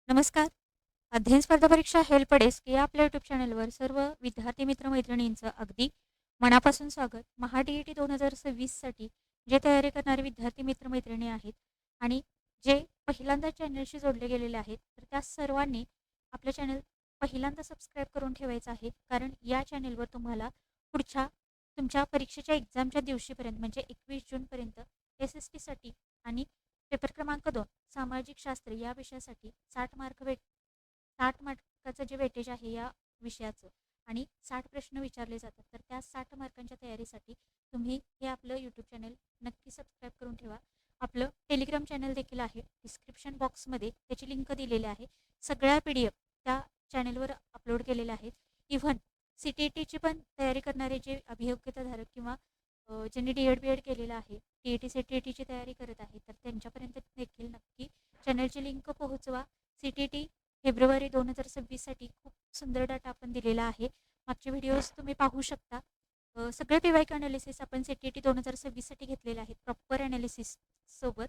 नमस्कार. अध्ययन स्पर्धा परीक्षा हेल्प डेस्क या आपल्या यूट्यूब चॅनलवर सर्व विद्यार्थी मित्रमैत्रिणींचं अगदी मनापासून स्वागत. महा टी 2026साठी जे तयारी करणारे विद्यार्थी मित्रमैत्रिणी आहेत आणि जे पहिल्यांदा चॅनलशी जोडले गेलेले आहेत, तर त्या सर्वांनी आपलं चॅनल पहिल्यांदा सबस्क्राईब करून ठेवायचं आहे. कारण या चॅनलवर तुम्हाला पुढच्या तुमच्या परीक्षेच्या एक्झामच्या दिवशीपर्यंत म्हणजे 21 जूनपर्यंत SSTसाठी आणि पेपर क्रमांक 2 सामाजिक शास्त्र या विषयासाठी 60 मार्काचं जे वेटेज आहे या विषयाचं आणि 60 प्रश्न विचारले जातात. तर त्या 60 मार्कांच्या तयारीसाठी तुम्ही हे आपलं यूट्यूब चॅनल नक्की सबस्क्राईब करून ठेवा. आपलं टेलिग्राम चॅनल देखील आहे. डिस्क्रिप्शन बॉक्समध्ये त्याची लिंक दिलेली आहे. सगळ्या PDF त्या चॅनलवर अपलोड केलेल्या आहेत. इव्हन CTETची पण तयारी करणारे जे अभियोग्यताधारक किंवा ज्यांनी DED केलेलं आहे, TET CTETची तयारी करत आहे, तर त्यांच्यापर्यंत देखील नक्की चॅनलची लिंक पोहोचवा. CTET फेब्रुवारी 2026साठी खूप सुंदर डाटा आपण दिलेला आहे. मागचे व्हिडिओज तुम्ही पाहू शकता. सगळे PYQ अनालिसिस आपण CTET 2026साठी घेतलेले आहेत प्रॉपर अनालिसिस सोबत.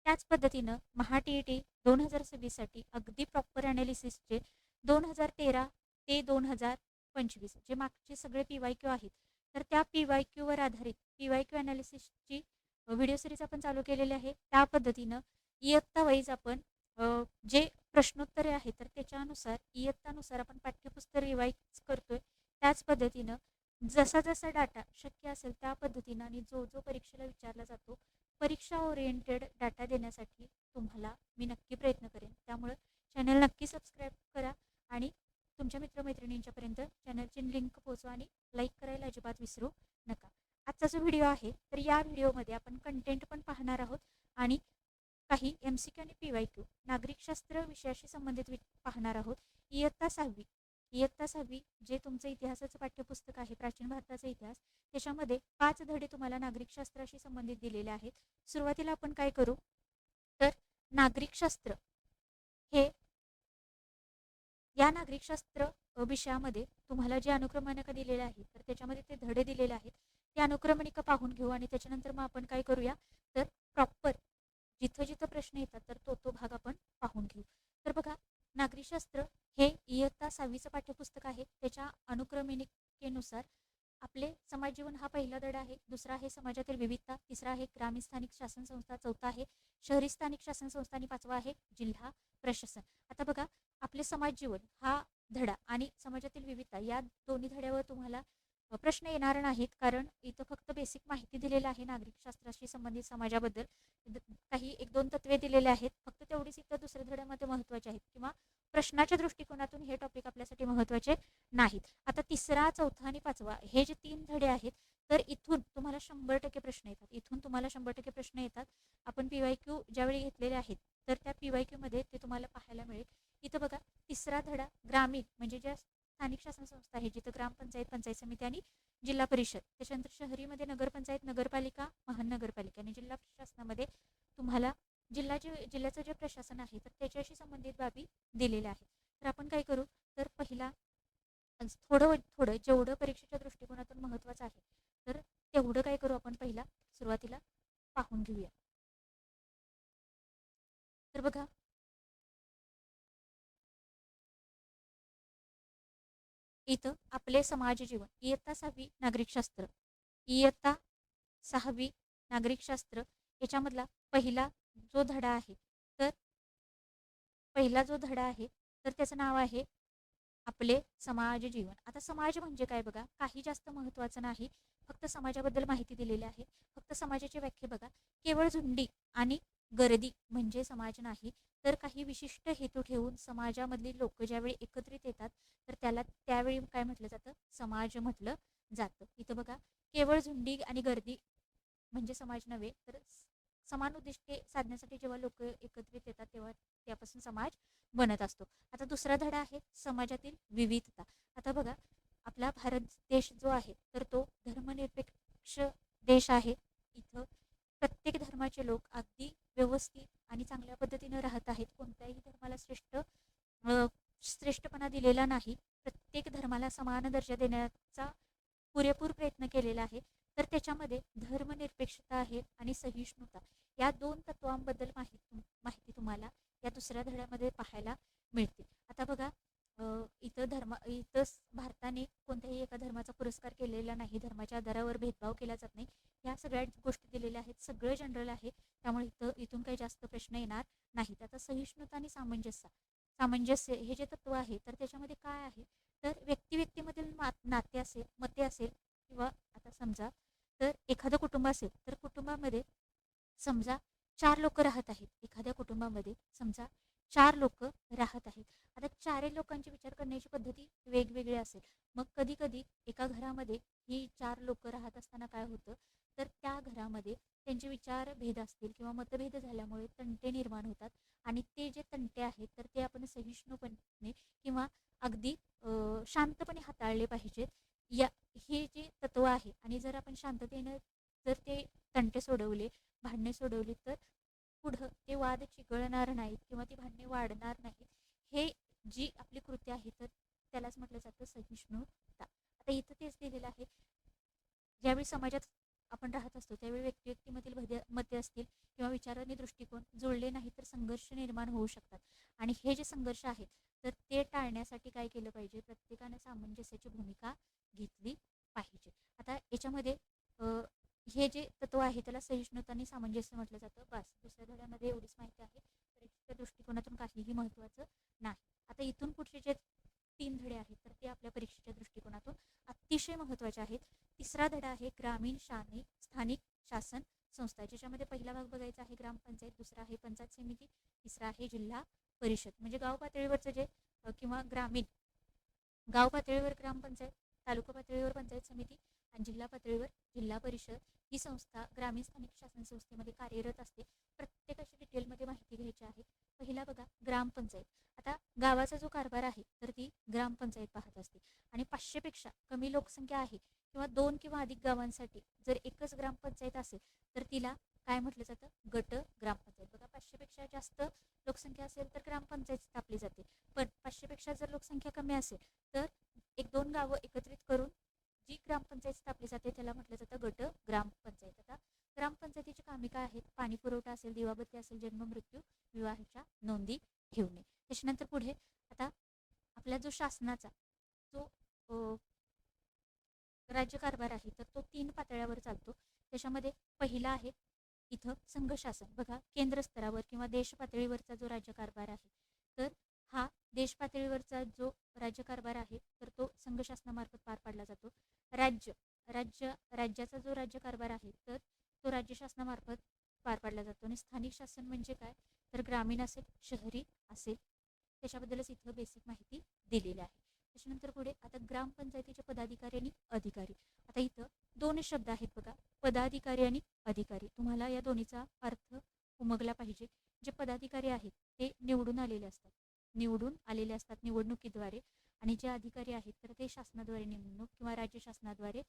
त्याच पद्धतीनं महा TET 2026साठी अगदी प्रॉपर अनालिसिसचे 2013 ते 2025 जे मागचे सगळे PYQ आहेत, तर त्या PYQवर आधारित PYQ अनालिसिसची व्हिडिओ सिरीज आपण चालू केलेली आहे. त्या पद्धतीनं इयत्ता वाईज आपण जे प्रश्नोत्तरे आहेत, तर त्याच्यानुसार इयत्तानुसार आपण पाठ्यपुस्तक रिवाईज करतोय. त्याच पद्धतीनं जसा जसा डाटा शक्य असेल त्या पद्धतीनं आणि जो जो परीक्षेला विचारला जातो, परीक्षा ओरिएंटेड डाटा देण्यासाठी तुम्हाला मी नक्की प्रयत्न करेन. त्यामुळं चॅनल नक्की सबस्क्राईब करा आणि तुमच्या मित्रमैत्रिणींच्यापर्यंत चॅनलची लिंक पोहोचवा आणि लाईक करायला अजिबात विसरू नका. आजचा जो व्हिडिओ आहे, तर या व्हिडिओमध्ये आपण कंटेंट पण पाहणार आहोत आणि काही MCQ आणि PYQ नागरिकशास्त्र विषयाशी संबंधित पाहणार आहोत. इयत्ता 6वी जे तुमचं इतिहासाचं पाठ्यपुस्तक आहे, प्राचीन भारताचा इतिहास, त्याच्यामध्ये 5 धडे तुम्हाला नागरिकशास्त्राशी संबंधित दिलेले आहेत. सुरुवातीला आपण काय करू, तर नागरिकशास्त्र हे या नागरिकशास्त्र विषयामध्ये तुम्हाला जे अनुक्रमणिका दिलेले आहेत, तर त्याच्यामध्ये ते धडे दिलेले आहेत. ते अनुक्रमणिका पाहून घेऊ आणि त्याच्यानंतर मग आपण काय करूया, तर प्रॉपर जिथं जिथं प्रश्न येतात तर तो भाग आपण पाहून घेऊ. तर बघा, नागरिकशास्त्र हे इयत्ता 6वीचं पाठ्यपुस्तक आहे. त्याच्या अनुक्रमणिकेनुसार आपले समाज जीवन हा पहिला धडा आहे. दुसरा आहे समाजातील विविधता. तिसरा आहे ग्रामीण स्थानिक शासन संस्था. चौथा आहे शहरी स्थानिक शासन संस्था आणि 5वा आहे जिल्हा प्रशासन. आता बघा, आपले समाज जीवन हा धडा आणि समाजातील विविधता या दोन्ही धड्यावर तुम्हाला प्रश्न येणार नाहीत, कारण इथं फक्त बेसिक माहिती दिलेली आहे नागरिकशास्त्राशी संबंधित समाजाबद्दल. काही 1-2 तत्वे दिलेले आहेत, फक्त तेवढीच इथं दुसऱ्या धड्यामध्ये महत्त्वाचे आहेत किंवा प्रश्नाच्या दृष्टिकोनातून हे टॉपिक आपल्यासाठी महत्त्वाचे नाहीत. आता तिसरा, चौथा आणि 5वा हे जे 3 धडे आहेत, तर इथून तुम्हाला 100% प्रश्न येतात. इथून तुम्हाला 100% प्रश्न येतात. आपण PYQ ज्यावेळी घेतलेले आहेत, तर त्या PYQ मध्ये ते तुम्हाला पाहायला मिळेल. इथं बघा, तिसरा धडा ग्रामीण म्हणजे ज्या स्थानिक शासन संस्था आहे, जिथं ग्रामपंचायत, पंचायत समिती आणि जिल्हा परिषद. त्याच्यानंतर शहरीमध्ये नगरपंचायत, नगरपालिका, महानगरपालिका आणि जिल्हा प्रशासनामध्ये तुम्हाला जिल्ह्याचं जे प्रशासन आहे, तर त्याच्याशी संबंधित बाबी दिलेल्या आहेत. तर आपण काय करू, तर पहिला थोडं थोडं जेवढं परीक्षेच्या दृष्टिकोनातून महत्त्वाचं आहे, तर तेवढं काय करू, आपण पहिला सुरुवातीला पाहून घेऊया. तर बघा, इथं आपले समाज जीवन इयत्ता 6वी नागरिकशास्त्र, इयत्ता 6वी नागरिकशास्त्र याच्यामधला पहिला जो धडा आहे, तर पहिला जो धडा आहे, तर त्याचं नाव आहे आपले समाज जीवन. आता समाज म्हणजे काय बघा, काही जास्त महत्त्वाचं नाही, फक्त समाजाबद्दल माहिती दिलेली आहे. फक्त समाजाची व्याख्या बघा, केवळ झुंडी आणि गर्दी म्हणजे समाज नाही, तर काही विशिष्ट हेतू ठेवून समाजामधली लोक ज्यावेळी एकत्रित येतात, तर त्यावेळी काय म्हटलं जातं, समाज म्हटलं जातं. इथं बघा, केवळ झुंडी आणि गर्दी म्हणजे समाज नव्हे, तर समान उद्दिष्टे साधण्यासाठी जेव्हा लोक एकत्रित येतात, तेव्हा त्यापासून समाज बनत असतो. आता दुसरा धडा आहे समाजातील विविधता. आता बघा, आपला भारत देश जो आहे, तर तो धर्मनिरपेक्ष देश आहे. इथं प्रत्येक धर्माचे लोक अगदी व्यवस्थित आणि चांगल्या पद्धतीने राहत आहेत. कोणत्याही धर्माला श्रेष्ठपणा दिलेला नाही. प्रत्येक धर्माला समान दर्जा देण्याचा पुरेपूर प्रयत्न केलेला आहे. तर त्याच्यामध्ये धर्मनिरपेक्षता आहे आणि सहिष्णुता या 2 तत्वांबद्दल माहिती तुम्हाला या दुसऱ्या धड्यामध्ये पाहायला मिळतील. आता बघा, भारताने कोणत्याही एका धर्माचा पुरस्कार केलेला नाही, धर्माच्या आधारावर भेदभाव केला जात नाही, ह्या सगळ्या गोष्टी दिलेल्या आहेत, सगळं जनरल आहे. त्यामुळे इथून काही जास्त प्रश्न येणार नाहीत. आता सहिष्णुता आणि सामंजस्य हे जे तत्व आहे, तर त्याच्यामध्ये काय आहे, तर व्यक्ती व्यक्तीमधील नाते असेल, मते असेल, किंवा आता समजा तर एखादं कुटुंब असेल, तर कुटुंबामध्ये समजा 4 लोक राहत आहेत. एखाद्या कुटुंबामध्ये समजा 4 लोक राहत आहेत. आता चारही लोकांची विचार करण्याची पद्धती वेगवेगळी असेल. मग कधी कधी एका घरामध्ये ही 4 लोक राहत असताना काय होतं, तर त्या घरामध्ये त्यांचे विचार भेद असतील किंवा मतभेद झाल्यामुळे तंटे निर्माण होतात. आणि ते जे तंटे आहेत, तर ते आपण सहिष्णुपणे किंवा अगदी शांतपणे हाताळले पाहिजेत. या हे जे तत्व आहे, आणि जर आपण शांततेनं जर ते तंटे सोडवले, भांडणे सोडवली, तर पुढं ते वाद चिघळणार नाहीत किंवा ती भांडणे वाढणार नाहीत. हे जी आपली कृती आहे, तर त्यालाच म्हटलं जातं सहिष्णुता. आता इथं तेच दिलेलं आहे. ज्यावेळी समाजात आपण राहत असतो, त्यावेळी व्यक्ती व्यक्तीमधील मते असतील किंवा विचार आणि दृष्टिकोन जुळले नाही, तर संघर्ष निर्माण होऊ शकतात. आणि हे जे संघर्ष आहेत, तर ते टाळण्यासाठी काय केलं पाहिजे, प्रत्येकाने सामंजस्याची भूमिका घेतली पाहिजे. आता याच्यामध्ये हे जे तत्व आहे, त्याला सहिष्णुता आणि सामंजस्य म्हटलं जातं. बस, दुसऱ्या धड्यामध्ये एवढीच माहिती आहे. परीक्षेच्या दृष्टिकोनातून काहीही महत्त्वाचं नाही. आता इथून पुढचे जे 3 धडे आहेत, तर ते आपल्या परीक्षेच्या दृष्टिकोनातून अतिशय महत्त्वाचे आहेत. तिसरा धडा आहे ग्रामीण स्थानिक शासन संस्था, ज्याच्यामध्ये पहिला भाग बघायचा आहे ग्रामपंचायत, दुसरा आहे पंचायत समिती, तिसरा आहे जिल्हा परिषद. म्हणजे गाव पातळीवरचं जे किंवा गाव पातळीवर ग्रामपंचायत, तालुका पातळीवर पंचायत समिती आणि जिल्हा पातळीवर जिल्हा परिषद ही संस्था ग्रामीण स्थानिक शासन संस्थेमध्ये कार्यरत असते. प्रत्येकाची डिटेलमध्ये माहिती घ्यायची आहे. पहिला बघा ग्रामपंचायत. आता गावाचा जो कारभार आहे, तर ती ग्रामपंचायत पाहत असते. आणि 500 पेक्षा कमी लोकसंख्या आहे किंवा 2 किंवा अधिक गावांसाठी जर एकच ग्रामपंचायत असेल, तर तिला काय म्हटलं जातं, गट ग्रामपंचायत. बघा, 500 पेक्षा जास्त लोकसंख्या असेल तर ग्रामपंचायत स्थापली जाते. पण 500 पेक्षा जर लोकसंख्या कमी असेल, तर 1-2 गावं एकत्रित करून जी ग्रामपंचायत स्थापली जाते, त्याला म्हटलं जातं गट ग्रामपंचायत. आता ग्रामपंचायतीची कामे काय आहेत, पाणी पुरवठा असेल, दिवाबत्ती असेल, जन्म मृत्यू विवाहाच्या नोंदी ठेवणे. त्याच्यानंतर पुढे आता आपला जो शासनाचा जो राज्यकारभार आहे, तर तो 3 पातळ्यावर चालतो. त्याच्यामध्ये पहिला आहे इथं संघ शासन. बघा, केंद्र स्तरावर किंवा देश पातळीवरचा जो राज्यकारभार आहे, तर हा देश पातळीवरचा जो राज्यकारभार आहे, तर तो संघ शासनामार्फत पार पाडला जातो. राज्याचा जो राज्यकारभार आहे, तर तो राज्य शासनामार्फत पार पाडला जातो. आणि स्थानिक शासन म्हणजे काय, तर ग्रामीण असेल, शहरी असेल, त्याच्याबद्दलच इथं बेसिक माहिती दिलेली आहे. त्याच्यानंतर पुढे आता ग्रामपंचायतीचे पदाधिकारी आणि अधिकारी. आता इथं 2 शब्द आहेत बघा, पदाधिकारी आणि अधिकारी. तुम्हाला या दोन्हीचा अर्थ उमगला पाहिजे. जे पदाधिकारी आहेत ते निवडून आलेले असतात निवडणुकीद्वारे. आणि जे अधिकारी आहेत, तर ते शासनाद्वारे नेमणूक किंवा राज्य शासनाद्वारे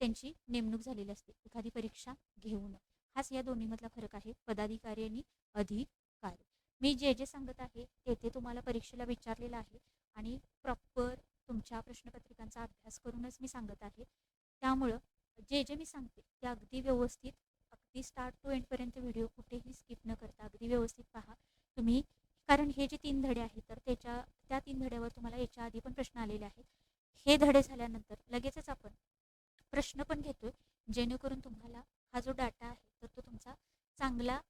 त्यांची नेमणूक झालेली असते, एखादी परीक्षा घेऊन. हाच या दोन्हीमधला फरक आहे, पदाधिकारी आणि अधिकारी. मी जे जे सांगत आहे ते तुम्हाला परीक्षेला विचारलेलं आहे आणि प्रॉपर तुमच्या प्रश्नपत्रिकांचा अभ्यास करूनच मी सांगत आहे. त्यामुळं जे जे मी सांगते ते अगदी व्यवस्थित, अगदी स्टार्ट टू एंडपर्यंत व्हिडिओ कुठेही स्किप न करता अगदी व्यवस्थित पहा तुम्ही. कारण हे जे 3 धडे आहेत, तर त्या 3 धड्यावर तुम्हाला याच्या आधी पण प्रश्न आलेले आहेत. हे धडे झाल्यानंतर लगेचच आपण प्रश्न पण घेतोय, जेणेकरून तुम्हाला हा जो डाटा आहे, तर तो तुमचा चांगला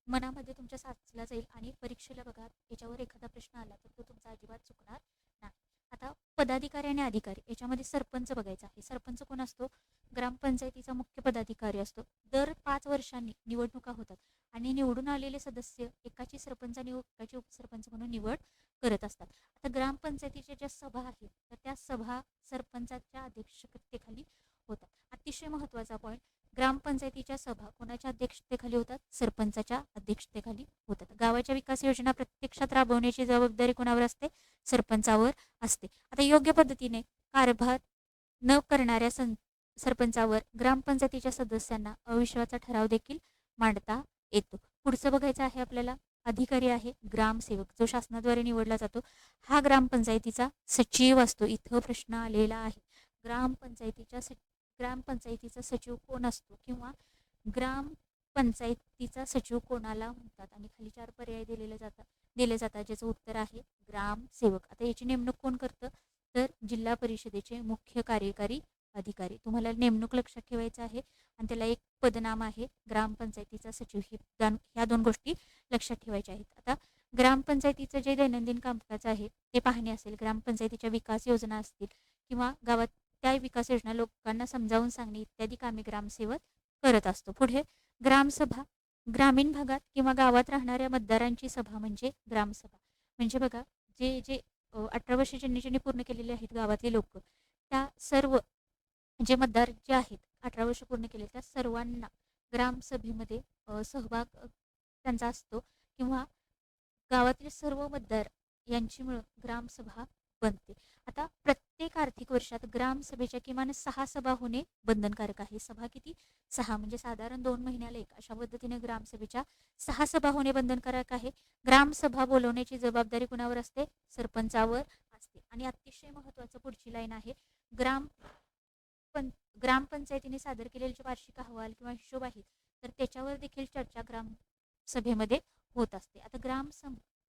मनामध्ये तुमच्या साचला जाईल. आणि परीक्षेला बघा, याच्यावर एखादा प्रश्न आला तर तो तुमचा अजिबात चुकणार नाही. आता पदाधिकारी आणि अधिकारी याच्यामध्ये सरपंच बघायचा आहे. सरपंच कोण असतो, ग्रामपंचायतीचा मुख्य पदाधिकारी असतो. दर 5 वर्षांनी निवडणुका होतात आणि निवडून आलेले सदस्य एकाची सरपंच आणि एकाची उपसरपंच म्हणून निवड करत असतात. आता ग्रामपंचायतीच्या ज्या सभा आहेत, तर त्या सभा सरपंचाच्या अध्यक्षतेखाली होतात. अतिशय महत्त्वाचा पॉईंट, ग्रामपंचायतीच्या सभा कोणाच्या अध्यक्षतेखाली होतात, सरपंचाच्या अध्यक्षतेखाली होतात. गावाच्या विकास योजना प्रत्यक्षात राबवण्याची जबाबदारी कोणावर असते, सरपंचावर असते. आता योग्य पद्धतीने कारभार न करणाऱ्या सरपंचावर ग्रामपंचायतीच्या सदस्यांना अविश्वासाचा ठराव देखील मांडता येतो. पुढचं बघायचं आहे आपल्याला, अधिकारी आहे ग्रामसेवक, जो शासनाद्वारे निवडला जातो. हा ग्रामपंचायतीचा सचिव असतो. इथं प्रश्न आलेला आहे, ग्रामपंचायतीचा सचिव कोण असतो किंवा ग्रामपंचायतीचा सचिव कोणाला म्हणतात. आणि खाली 4 पर्याय दिलेले जातात. दिले जातात, ज्याचं उत्तर आहे ग्रामसेवक. आता याची नेमणूक कोण करतं, तर जिल्हा परिषदेचे मुख्य कार्यकारी अधिकारी. तुम्हाला नेमणूक लक्षात ठेवायचं आहे आणि त्याला एक पदनाम आहे ग्रामपंचायतीचा सचिव. ह्या दोन गोष्टी लक्षात ठेवायच्या आहेत. आता ग्रामपंचायतीचं जे दैनंदिन कामकाज आहे ते पाहणे असेल, ग्रामपंचायतीच्या विकास योजना असतील किंवा गावात त्या विकास योजना लोकांना समजावून सांगणे इत्यादी कामे ग्रामसेवक करत असतो. पुढे ग्रामसभा, ग्रामीण भागात किंवा गावात राहणाऱ्या मतदारांची सभा म्हणजे ग्रामसभा. म्हणजे बघा, जे जे 18 वर्ष ज्यांनी पूर्ण केलेले आहेत गावातले लोक, त्या सर्व जे मतदार जे आहेत 18 वर्ष पूर्ण केले, त्या सर्वांना ग्रामसभेमध्ये सहभाग त्यांचा असतो किंवा गावातील सर्व मतदार यांची मिळून ग्रामसभा बनते. आता प्रत्येक आर्थिक वर्षात ग्रामसभेच्या किमान 6 सभा होणे बंधनकारक आहे. सभा किती? 6, म्हणजे साधारण 2 महिन्याला एक. अशा पद्धतीने ग्रामसभेच्या 6 सभा होणे बंधनकारक आहे. ग्रामसभा बोलवण्याची जबाबदारी कुणावर असते? सरपंचावर असते. आणि अतिशय महत्त्वाचं पुढची लाईन आहे, ग्राम पण ग्रामपंचायतीने सादर केलेले जे वार्षिक अहवाल किंवा हिशोब आहेत, तर त्याच्यावर देखील चर्चा ग्रामसभेमध्ये होत असते. आता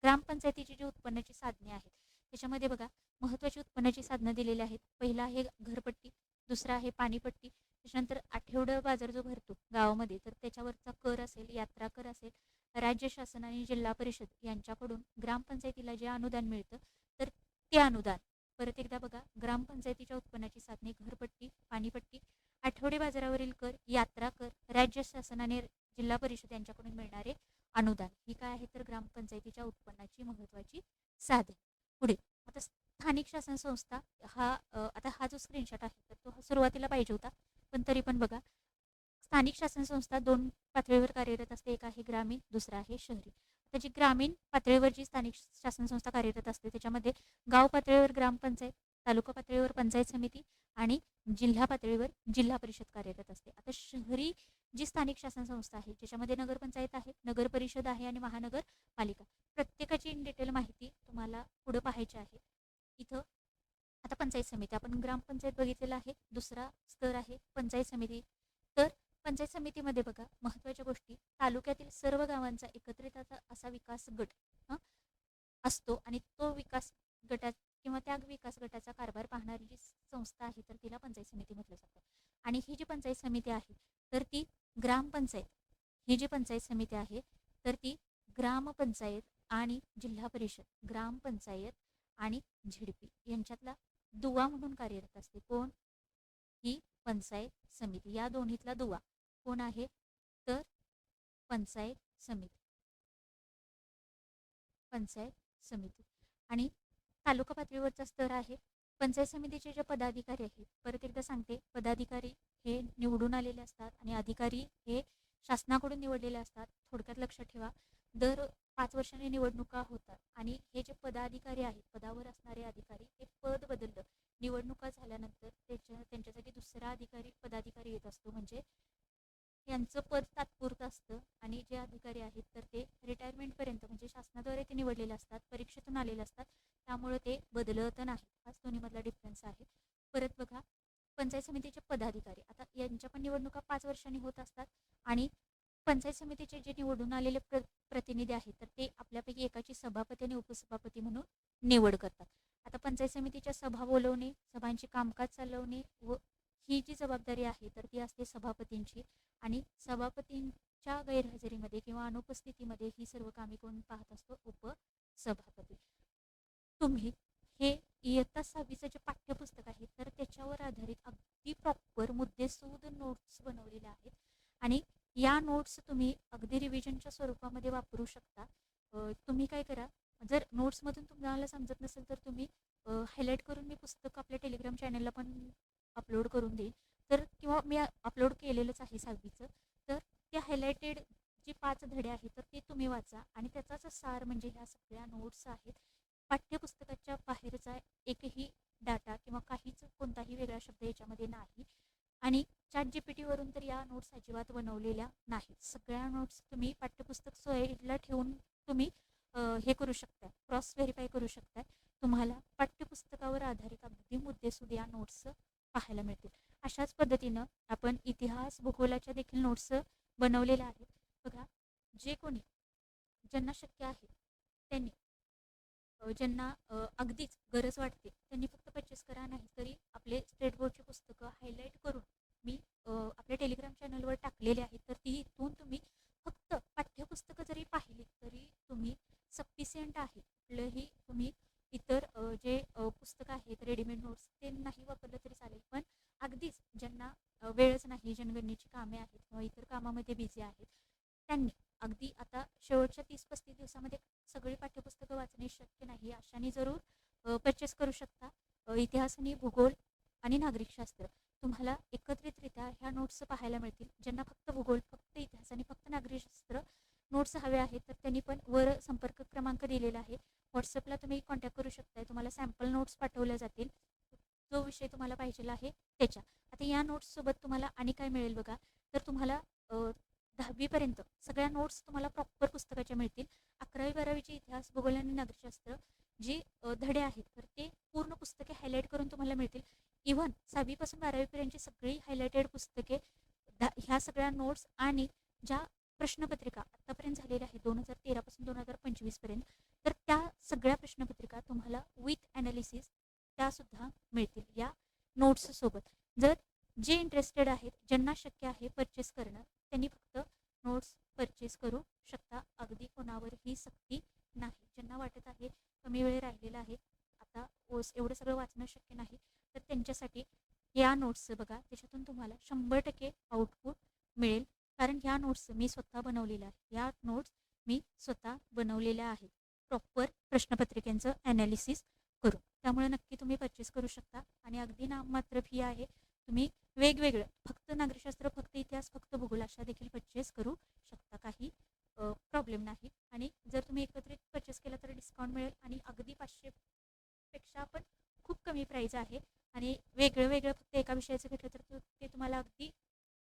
ग्रामपंचायतीची जी उत्पन्नाची साधने आहेत त्याच्यामध्ये बघा, महत्त्वाची उत्पन्नाची साधनं दिलेली आहेत. पहिला आहे घरपट्टी, दुसरा आहे पाणीपट्टी, त्याच्यानंतर आठवडा बाजार जो भरतो गावामध्ये, तर त्याच्यावरचा कर असेल, यात्रा कर असेल, राज्य शासन आणि जिल्हा परिषद यांच्याकडून ग्रामपंचायतीला जे अनुदान मिळतं, तर ते अनुदान परत एकदा बघा, ग्रामपंचायतीच्या उत्पन्नाची साधने घरपट्टी, पाणीपट्टी, आठवडे बाजारावरील कर, यात्रा कर, राज्य शासन आणि जिल्हा परिषद यांच्याकडून मिळणारे अनुदान, ही काय आहे तर ग्रामपंचायतीच्या उत्पन्नाची महत्त्वाची साधने. पुढे आता स्थानिक शासन संस्था, आता हा जो स्क्रीनशॉट आहे तर तो सुरुवातीला पाहिजे होता, पण तरी पण बघा, स्थानिक शासन संस्था 2 पातळीवर कार्यरत असते. एक आहे ग्रामीण, दुसरा आहे शहरी. आता जी ग्रामीण पातळीवर जी स्थानिक शासन संस्था कार्यरत असते त्याच्यामध्ये गाव पातळीवर ग्रामपंचायत, तालुका पातळीवर पंचायत समिती आणि जिल्हा पातळीवर जिल्हा परिषद कार्यरत असते. आता शहरी जी स्थानिक शासन संस्था आहे ज्याच्यामध्ये नगरपंचायत आहे, नगर परिषद आहे आणि महानगरपालिका, प्रत्येकाची इन डिटेल माहिती तुम्हाला पुढे पाहायची आहे. इथं आता पंचायत समिती, आपण ग्रामपंचायत बघितलेला आहे, दुसरा स्तर आहे पंचायत समिती. तर पंचायत समितीमध्ये बघा, महत्त्वाच्या गोष्टी, तालुक्यातील सर्व गावांचा एकत्रित असा विकास गट असतो आणि तो विकास गटात किंवा त्या विकास गटाचा कारभार पाहणारी जी संस्था आहे तर तिला पंचायत समिती म्हटलं जातं. आणि ही जी पंचायत समिती आहे तर ती ग्रामपंचायत, ही जी पंचायत समिती आहे तर ती ग्रामपंचायत आणि जिल्हा परिषद, ग्रामपंचायत आणि झेडपी यांच्यातला दुवा म्हणून कार्यरत असते. कोण? ही पंचायत समिती. या दोन्हीतला दुवा कोण आहे तर पंचायत समिती. पंचायत समिती. आणि तालुका पातळीवरचा स्तर आहे पंचायत समितीचे जे पदाधिकारी आहेत, परत एकदा सांगते, पदाधिकारी हे निवडून आलेले असतात आणि अधिकारी हे शासनाकडून निवडलेले असतात. थोडक्यात लक्षात ठेवा, दर 5 वर्षांनी निवडणुका होतात आणि हे जे पदाधिकारी आहेत, पदावर असणारे अधिकारी, हे पद बदललं, निवडणुका झाल्यानंतर त्यांच्या जागी दुसरा पदाधिकारी येत असतो. म्हणजे यांचं पद तात्पुरतं असतं आणि जे अधिकारी आहेत तर ते रिटायरमेंटपर्यंत, म्हणजे शासनाद्वारे ते निवडलेले असतात, परीक्षेतून आलेले असतात, त्यामुळे ते बदलत नाही. हाच दोन्हीमधला डिफरन्स आहे. परत बघा, पंचायत समितीचे पदाधिकारी, आता यांच्या पण निवडणुका 5 वर्षांनी होत असतात आणि पंचायत समितीचे जे निवडून आलेले प्रतिनिधी आहेत तर ते आपल्यापैकी एकाची सभापती आणि उपसभापती म्हणून निवड करतात. आता पंचायत समितीच्या सभा बोलवणे, सभांचे कामकाज चालवणे व ही जी जबाबदारी आहे तर ती असते सभापतींची. आणि सभापतींच्या गैरहजेरीमध्ये किंवा अनुपस्थितीमध्ये ही सर्व कामे कोण पाहत असतो? उपसभापती. तुम्ही हे इयत्ता 6वीचं जे पाठ्यपुस्तक आहे तर त्याच्यावर आधारित अगदी प्रॉपर मुद्देसूद नोट्स बनवलेले आहेत आणि या नोट्स तुम्ही अगदी रिव्हिजनच्या स्वरूपामध्ये वापरू शकता. तुम्ही काय करा, जर नोट्समधून तुम्हाला समजत नसेल तर तुम्ही हायलाईट करून मी पुस्तक आपल्या टेलिग्राम चॅनलला पण अपलोड करून देईन, तर किंवा मी अपलोड केलेलंच आहे 6वीचं, तर ते हायलाइटेड जे 5 धडे आहेत तर ते तुम्ही वाचा आणि त्याचाच सार म्हणजे ह्या सगळ्या नोट्स आहेत. पाठ्यपुस्तकाच्या बाहेरचा एकही डाटा किंवा काहीच कोणताही वेगळा शब्द याच्यामध्ये नाही आणि ChatGPT वरून तर या नोट्स अजिबात बनवलेल्या नाहीत. सगळ्या नोट्स तुम्ही पाठ्यपुस्तक साईडला ठेवून तुम्ही हे करू शकता, क्रॉस व्हेरीफाय करू शकता. तुम्हाला पाठ्यपुस्तकावर आधारित अगदी मुद्देसूद या नोट्स पाहायला मिळतील. अशाच पद्धतीनं आपण इतिहास, भूगोलाच्या देखील नोट्स बनवलेल्या आहेत. बघा, जे कोणी ज्यांना शक्य आहे त्यांनी ज्यांना अगदीच गरज वाटते त्यांनी फक्त परचेस करा, नाही तरी आपले स्टेट बोर्डची पुस्तकं हायलाईट करून मी आपल्या टेलिग्राम चॅनलवर टाकलेले आहेत. तर ती इथून तुम्ही फक्त पाठ्यपुस्तकं जरी पाहिली तरी तुम्ही सफिशियंट आहे. कुठलंही तुम्ही इतर जे पुस्तकं आहेत रेडीमेड नोट्स ते नाही वापरलं तरी चालेल. पण अगदीच ज्यांना वेळच नाही, जनगणनेची कामे आहेत किंवा इतर कामामध्ये बिझी आहेत, त्यांनी अगदी आता शेवटच्या 30-35 दिवसामध्ये सगळी पाठ्यपुस्तकं वाचणे शक्य नाही, अशाने जरूर परचेस करू शकता. इतिहास आणि भूगोल आणि नागरिकशास्त्र तुम्हाला एकत्रितरित्या ह्या नोट्स पाहायला मिळतील. ज्यांना फक्त भूगोल, फक्त इतिहास आणि फक्त नागरिकशास्त्र नोट्स हवे आहेत तर त्यांनी पण वर संपर्क क्रमांक दिलेला आहे. व्हॉट्सअपला तुम्ही कॉन्टॅक्ट करू शकताय. तुम्हाला सॅम्पल नोट्स पाठवल्या जातील जो विषय तुम्हाला पाहिजे आहे त्याच्या. आता या नोट्ससोबत तुम्हाला आणि काय मिळेल बघा, तर तुम्हाला 10वीपर्यंत सगळ्या नोट्स तुम्हाला प्रॉपर पुस्तकाच्या मिळतील. 11वी-12वीचे इतिहास, भूगोल आणि नागरिकशास्त्र जे धडे आहेत तर ते पूर्ण पुस्तके हायलाईट करून तुम्हाला मिळतील. इव्हन 6वीपासून 12वीपर्यंतची सगळी हायलाइटेड पुस्तके, ह्या सगळ्या नोट्स आणि ज्या प्रश्नपत्रिका आत्तापर्यंत झालेल्या आहेत 2013 पासून 2025 पर्यंत, तर त्या सगळ्या प्रश्नपत्रिका तुम्हाला विथ ॲनालिसिस त्यासुद्धा मिळतील या नोट्स सोबत. जर जे इंटरेस्टेड आहेत, ज्यांना शक्य आहे परचेस करणं, त्यांनी फक्त नोट्स परचेस करू शकता. अगदी कोणावरही सक्ती नाही. ज्यांना वाटत आहे कमी वेळ राहिलेला आहे, आता एवढं सगळं वाचणं शक्य नाही, तर त्यांच्यासाठी या नोट्स बघा, त्याच्यातून तुम्हाला 100% आउटपुट मिळेल. कारण ह्या नोट्स मी स्वतः बनवलेल्या आहेत. या नोट्स मी स्वतः बनवलेल्या आहेत प्रॉपर प्रश्नपत्रिकेचं ॲनालिसिस करून. त्यामुळे नक्की तुम्ही परचेस करू शकता आणि अगदी नाममात्र फी आहे. तुम्ही वेगवेगळं फक्त नागरिकशास्त्र, फक्त इतिहास, फक्त भूगोल अशा देखील परचेस करू शकता. काही प्रॉब्लेम नाही. आणि जर तुम्ही एकत्रित परचेस केला तर डिस्काउंट मिळेल आणि अगदी 500पेक्षा पण खूप कमी प्राईज आहे. आणि वेगळं वेगळं फक्त एका विषयाचं घेतलं तर ते तुम्हाला अगदी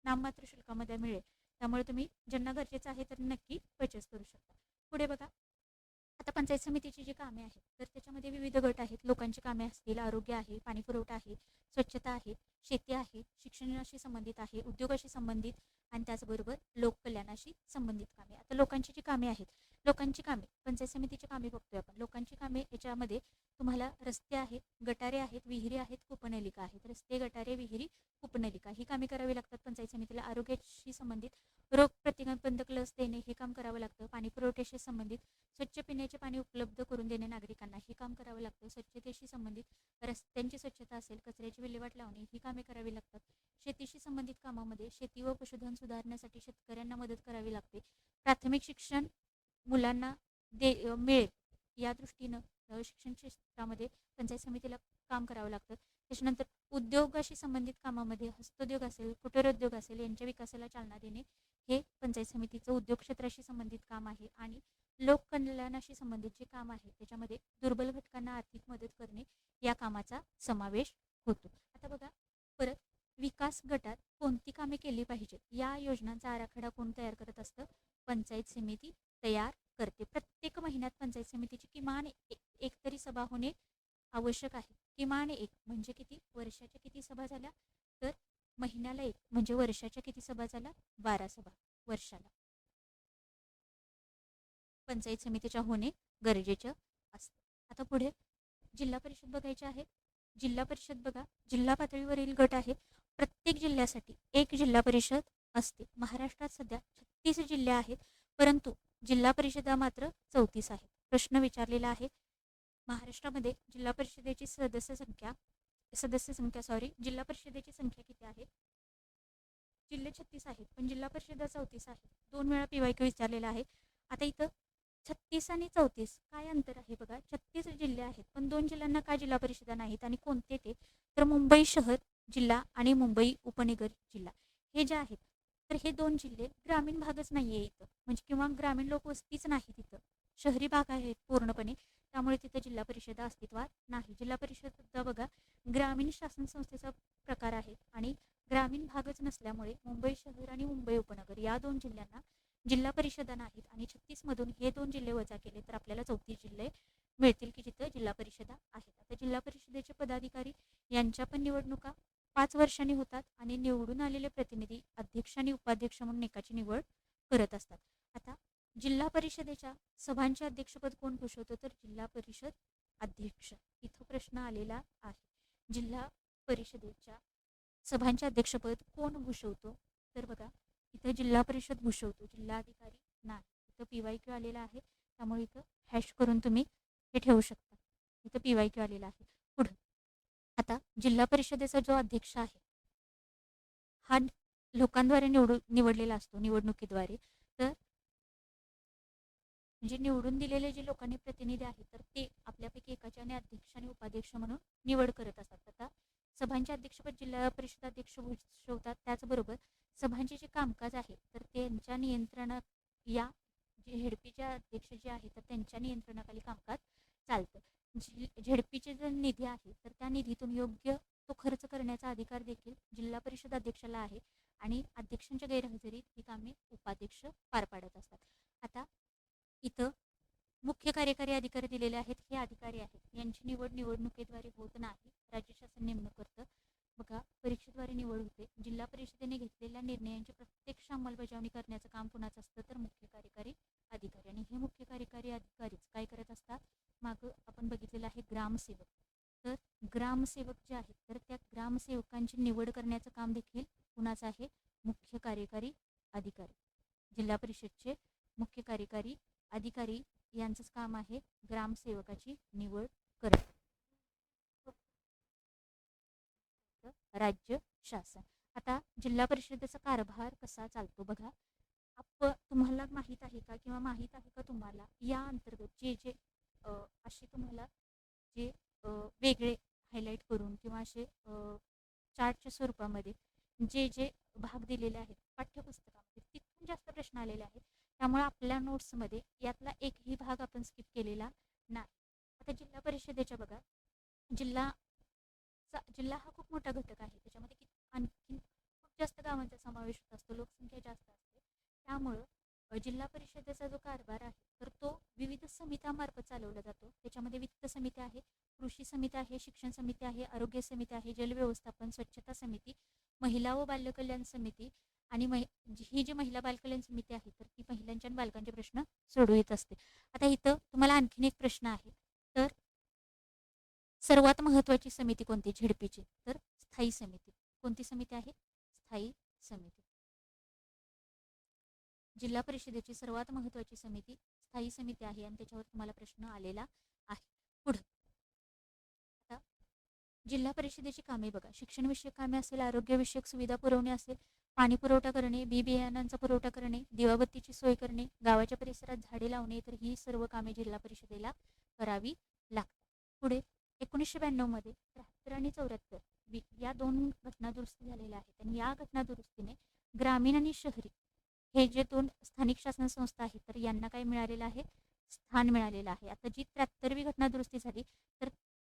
नाममात्र शुल्कामध्ये मिळेल. त्यामुळे तुम्ही ज्यांना गरजेचं आहे तर नक्की परचेस करू शकता. पुढे बघा, आता पंचायत समितीची जी कामे आहेत तर त्याच्यामध्ये विविध गट आहेत. लोकांची कामे असतील, आरोग्य आहे, पाणी पुरवठा आहे, स्वच्छता आहे, शेती आहे, शिक्षणाशी संबंधित आहे, उद्योगाशी संबंधित आणि त्याचबरोबर लोककल्याणाशी संबंधित कामे. आता लोकांची जी कामे आहेत, लोकांची कामे पंचायत समितीची कामे बघतोय आपण. लोकांची कामे याच्यामध्ये तुम्हाला रस्ते आहेत, गटारे आहेत, विहिरी आहेत, कूपनलिका आहेत. रस्ते, गटारे, विहिरी, कूपनलिका ही कामे करावी लागतात पंचायत समितीला. आरोग्याशी संबंधित रोग प्रतिबंधक लस देणे हे काम करावं लागतं. पाणी पुरवठ्याशी संबंधित स्वच्छ पिण्याचे पाणी उपलब्ध करून देणे नागरिकांना हे काम करावं लागतं. स्वच्छतेशी संबंधित रस्त्यांची स्वच्छता असेल, कचऱ्याची विल्हेवाट लावणे ही कामे करावी लागतात. शेतीशी संबंधित कामामध्ये शेती व पशुधन सुधारण्यासाठी शेतकऱ्यांना मदत करावी लागते. प्राथमिक शिक्षण मुलांना मिळेल या दृष्टीनं शिक्षण क्षेत्रामध्ये पंचायत समितीला काम करावं लागतं. त्याच्यानंतर उद्योगाशी संबंधित कामामध्ये हस्तोद्योग असेल, कुटीरोद्योग असेल यांच्या विकासाला चालना देणे हे पंचायत समितीचं उद्योग क्षेत्राशी संबंधित काम आहे. आणि लोककल्याणाशी संबंधित जे काम आहे त्याच्यामध्ये दुर्बल घटकांना आर्थिक मदत करणे या कामाचा समावेश होतो. आता बघा परत, विकास गटात कोणती कामे केली पाहिजेत या योजनांचा आराखडा कोण तयार करत असतं? पंचायत समिती तयार करते. प्रत्येक महिन्यात पंचायत समितीची किमान एक तरी सभा होणे आवश्यक आहे. किमान एक म्हणजे किती? वर्षाच्या किती सभा झाल्या? तर महिन्याला एक म्हणजे वर्षाच्या किती सभा झाल्या? 12 सभा वर्षाला पंचायत समितीच्या होणे गरजेचं असतं. आता पुढे जिल्हा परिषद बघायचे आहेत. जिल्हा परिषद बघा, जिल्हा पातळीवरील गट आहेत. प्रत्येक जिल्ह्यासाठी एक जिल्हा परिषद असते. महाराष्ट्रात सध्या 36 जिल्हे आहेत, परंतु जिल्हा परिषदा मात्र 34 आहेत. प्रश्न विचारलेला आहे, महाराष्ट्रामध्ये जिल्हा परिषदेची जिल्हा परिषदेची संख्या किती आहे? जिल्हे 36 आहेत पण जिल्हा परिषदा 34 आहेत. 2 वेळा PYQ विचारलेला आहे. आता इथं 36 आणि 34 काय अंतर आहे बघा. 36 जिल्हे आहेत पण 2 जिल्ह्यांना का जिल्हा परिषदा नाहीत आणि कोणते ते? तर मुंबई शहर जिल्हा आणि मुंबई उपनगर जिल्हा हे जे आहेत तर हे 2 जिल्हे ग्रामीण भागच नाही आहे इथं, म्हणजे किंवा ग्रामीण लोक वस्तीच नाही तिथं, शहरी भाग आहेत पूर्णपणे. त्यामुळे तिथं जिल्हा परिषदा अस्तित्वात नाही. जिल्हा परिषद बघा ग्रामीण शासन संस्थेचा प्रकार आहे आणि ग्रामीण भागच नसल्यामुळे मुंबई शहर आणि मुंबई उपनगर या 2 जिल्ह्यांना जिल्हा परिषदा नाहीत. आणि 36 मधून हे 2 जिल्हे वजा केले तर आपल्याला 34 जिल्हे मिळतील की जिथं जिल्हा परिषदा आहेत. आता जिल्हा परिषदेचे पदाधिकारी यांच्या पण निवडणुका 5 वर्षांनी होतात आणि निवडून आलेले प्रतिनिधी अध्यक्ष आणि उपाध्यक्ष म्हणून एकाची निवड करत असतात. आता जिल्हा परिषदेच्या सभांचे अध्यक्षपद कोण भूषवतो? तर जिल्हा परिषद अध्यक्ष. इथं प्रश्न आलेला आहे. जिल्हा परिषदेच्या सभांचे अध्यक्षपद कोण भूषवतो? तर बघा, इथं जिल्हा परिषद भूषवतो, जिल्हाधिकारी नाही. इथं PYQ आलेला आहे, त्यामुळे इथं हॅश करून तुम्ही हे ठेवू शकता. इथं PYQ आलेला आहे. पुढं आता जिल्हा परिषदेचा जो अध्यक्ष आहे हा लोकांद्वारे निवडलेला असतो, निवडणुकीद्वारे. तर म्हणजे निवडून दिलेले जे लोकांनी प्रतिनिधी आहेत तर ते आपल्यापैकी एकाचे आणि अध्यक्ष आणि उपाध्यक्ष म्हणून निवड करत असतात. आता सभांचे अध्यक्षपद जिल्हा परिषद अध्यक्ष भूषवतात. त्याचबरोबर सभांचे जे कामकाज आहे तर त्यांच्या नियंत्रणात या जे झेडपीचे अध्यक्ष जे आहेत तर त्यांच्या नियंत्रणाखाली कामकाज चालतं. झेडपीचे जो निधी आहे तर त्या निधीतून योग्य तो खर्च करण्याचा अधिकार देखील जिल्हा परिषद अध्यक्षाला आहे आणि अध्यक्षांच्या गैरहजेरीत ही कामे उपाध्यक्ष पार पाडत असतात. आता इथं मुख्य कार्यकारी अधिकारी दिलेले आहेत. हे अधिकारी आहेत यांची निवड निवडणुकीद्वारे होत नाही, राज्य शासन नेमणूक करतं. बघा, परीक्षेद्वारे निवड होते. जिल्हा परिषदेने घेतलेल्या निर्णयांची प्रत्यक्ष अंमलबजावणी करण्याचं काम कुणाचं असतं? तर मुख्य कार्यकारी अधिकारी. आणि हे मुख्य कार्यकारी अधिकारीच काय करत असतात? मागं आपण बघितलेलं आहे ग्रामसेवक. तर ग्रामसेवक जे आहेत तर त्या ग्रामसेवकांची निवड करण्याचं काम देखील कुणाचं आहे? मुख्य कार्यकारी अधिकारी. जिल्हा परिषदचे मुख्य कार्यकारी अधिकारी यांचंच काम आहे ग्रामसेवकाची निवड करणे. राज्य शासन. आता जिल्हा परिषदेचा कारभार कसा चालतो बघा. तुम्हाला माहीत आहे का किंवा माहीत आहे का तुम्हाला या अंतर्गत जे जे असे तुम्हाला जे वेगळे हायलाईट करून किंवा असे चार्टच्या स्वरूपामध्ये जे जे भाग दिलेले आहेत पाठ्यपुस्तकामध्ये तिथून जास्त प्रश्न आलेले आहेत. त्यामुळे आपल्या नोट्समध्ये यातला एकही भाग आपण स्किप केलेला नाही. आता जिल्हा परिषदेच्या बघा, जिल्हा हा खूप मोठा घटक आहे. त्याच्यामध्ये आणखी खूप जास्त गावांचा समावेश होत असतो, लोकसंख्या जास्त असते. त्यामुळं जिल्हा परिषदेचा जो कारभार आहे तर तो विविध समित्यांमार्फत चालवला जातो. त्याच्यामध्ये वित्त समिती आहे, कृषी समिती आहे, शिक्षण समिती आहे, आरोग्य समिती आहे, जलव्यवस्थापन, स्वच्छता समिती, महिला व बालकल्याण समिती आणि ही जी महिला बालकल्याण समिती आहे तर ती महिलांच्या आणि बालकांचे प्रश्न सोडवित असते. आता इथं तुम्हाला आणखीन एक प्रश्न आहे. तर सर्वात महत्त्वाची समिती कोणती झेडपीची? तर स्थायी समिती. कोणती समिती आहे? स्थायी समिती. जिल्हा परिषदेची सर्वात महत्त्वाची समिती स्थायी समिती आहे आणि त्याच्यावर तुम्हाला प्रश्न आलेला आहे. पुढे आता जिल्हा परिषदेची कामे बघा, शिक्षणविषयक कामे असेल, आरोग्यविषयक सुविधा पुरवणे असेल, पाणी पुरवठा करणे, बी बियाणांचा पुरवठा करणे, दिवाबत्तीची सोय करणे, गावाच्या परिसरात झाडे लावणे, तर ही सर्व कामे जिल्हा परिषदेला करावी लागतात. पुढे 1992 मध्ये 73 आणि 74 या दोन घटना दुरुस्ती झालेल्या आहेत आणि या घटना दुरुस्तीने ग्रामीण आणि शहरी हे जे दोन स्थानिक शासन संस्था आहेत तर यांना काय मिळालेलं आहे? स्थान मिळालेलं आहे. आता जी 73वी घटना दुरुस्ती झाली तर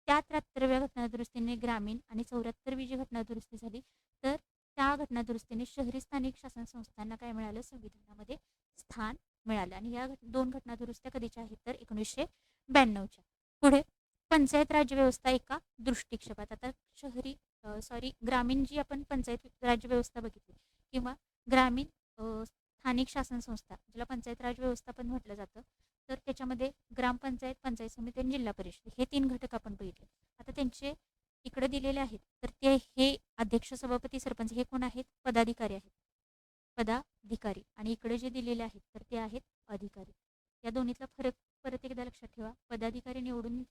त्या 73व्या घटना दुरुस्तीने ग्रामीण आणि 74वी जी घटना दुरुस्ती झाली तर त्या घटना दुरुस्तीने शहरी स्थानिक शासन संस्थांना काय मिळालं? संविधानामध्ये स्थान मिळालं. आणि या दोन घटना दुरुस्त्या कधीच्या आहेत? तर 1992च्या. पुढे पंचायत राज व्यवस्था एका दृष्टिक्षेपात. आता ग्रामीण जी आपण पंचायत राज व्यवस्था बघितली किंवा ग्रामीण स्थानिक शासन संस्था ज्याला पंचायत राज व्यवस्था पण म्हटलं जातं तर त्याच्यामध्ये ग्रामपंचायत, पंचायत समिती आणि जिल्हा परिषद हे 3 घटक आपण बघितले. आता त्यांचे इकडे दिलेले आहेत तर ते हे अध्यक्ष, सभापती, सरपंच हे कोण आहेत? पदाधिकारी आहेत. पदाधिकारी. आणि इकडे जे दिलेले आहेत तर ते आहेत अधिकारी. या दोन्हीतला फरक परत एकदा लक्षात ठेवा. पदाधिकारी निवडून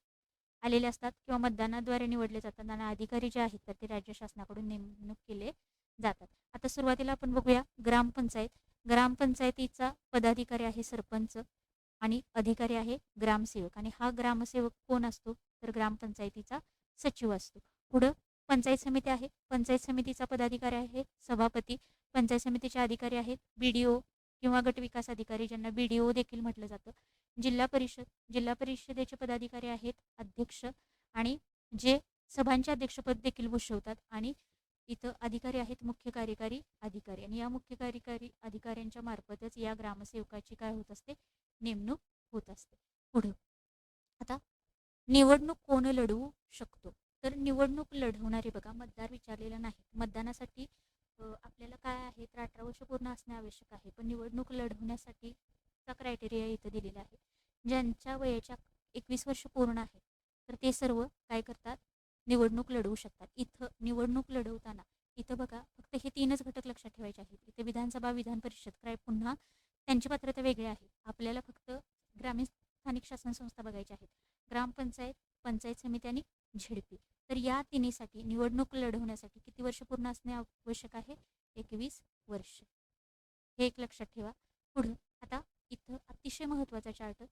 आलेले असतात किंवा मतदानाद्वारे निवडले जातात आणि अधिकारी जे आहेत तर ते राज्य शासनाकडून नेमणूक केले जातात. आता सुरुवातीला आपण बघूया ग्रामपंचायत. ग्रामपंचायतीचा पदाधिकारी आहे सरपंच आणि अधिकारी आहे ग्रामसेवक. आणि हा ग्रामसेवक कोण असतो? तर ग्रामपंचायतीचा सचिव असतो. पुढं पंचायत समिती आहे. पंचायत समितीचा पदाधिकारी आहे सभापती. पंचायत समितीचे अधिकारी आहेत BDO किंवा गट विकास अधिकारी, ज्यांना BDO देखील म्हटलं जातं. जिल्हा परिषद. जिल्हा परिषदेचे पदाधिकारी आहेत अध्यक्ष आणि जे सभांचे अध्यक्षपद देखील भूषवतात. आणि इथं अधिकारी आहेत मुख्य कार्यकारी अधिकारी. आणि या मुख्य कार्यकारी अधिकाऱ्यांच्या मार्फतच या ग्रामसेवकाची काय होत असते? नेमणूक होत असते. पुढे आता निवडणूक कोण लढवू शकतो? तर निवडणूक लढवणारे बघा, मतदार विचारलेला नाही. मतदानासाठी आपल्याला काय आहे तर 18 वर्ष पूर्ण असणे आवश्यक आहे. पण निवडणूक लढवण्यासाठी चा क्रायटेरिया इथं दिलेला आहे. ज्यांच्या वयाच्या 21 वर्ष पूर्ण आहे तर ते सर्व काय करतात, निवडणूक लढवू शकतात. इथं निवडणूक लढवताना इथं बघा फक्त हे 3च घटक लक्षात ठेवायचे आहेत. इथे विधानसभा, विधान परिषद काय पुन्हा त्यांची पात्रता वेगळी आहे. आपल्याला फक्त ग्रामीण स्थानिक शासन संस्था बघायच्या आहेत. ग्रामपंचायत, पंचायत समिती आणि झेडपी. तर या तिन्हीसाठी निवडणूक लढवण्यासाठी किती वर्ष पूर्ण असणे आवश्यक आहे? 21 वर्ष. हे एक लक्षात ठेवा. पुढं आता इथं अतिशय महत्त्वाचा चार्ट,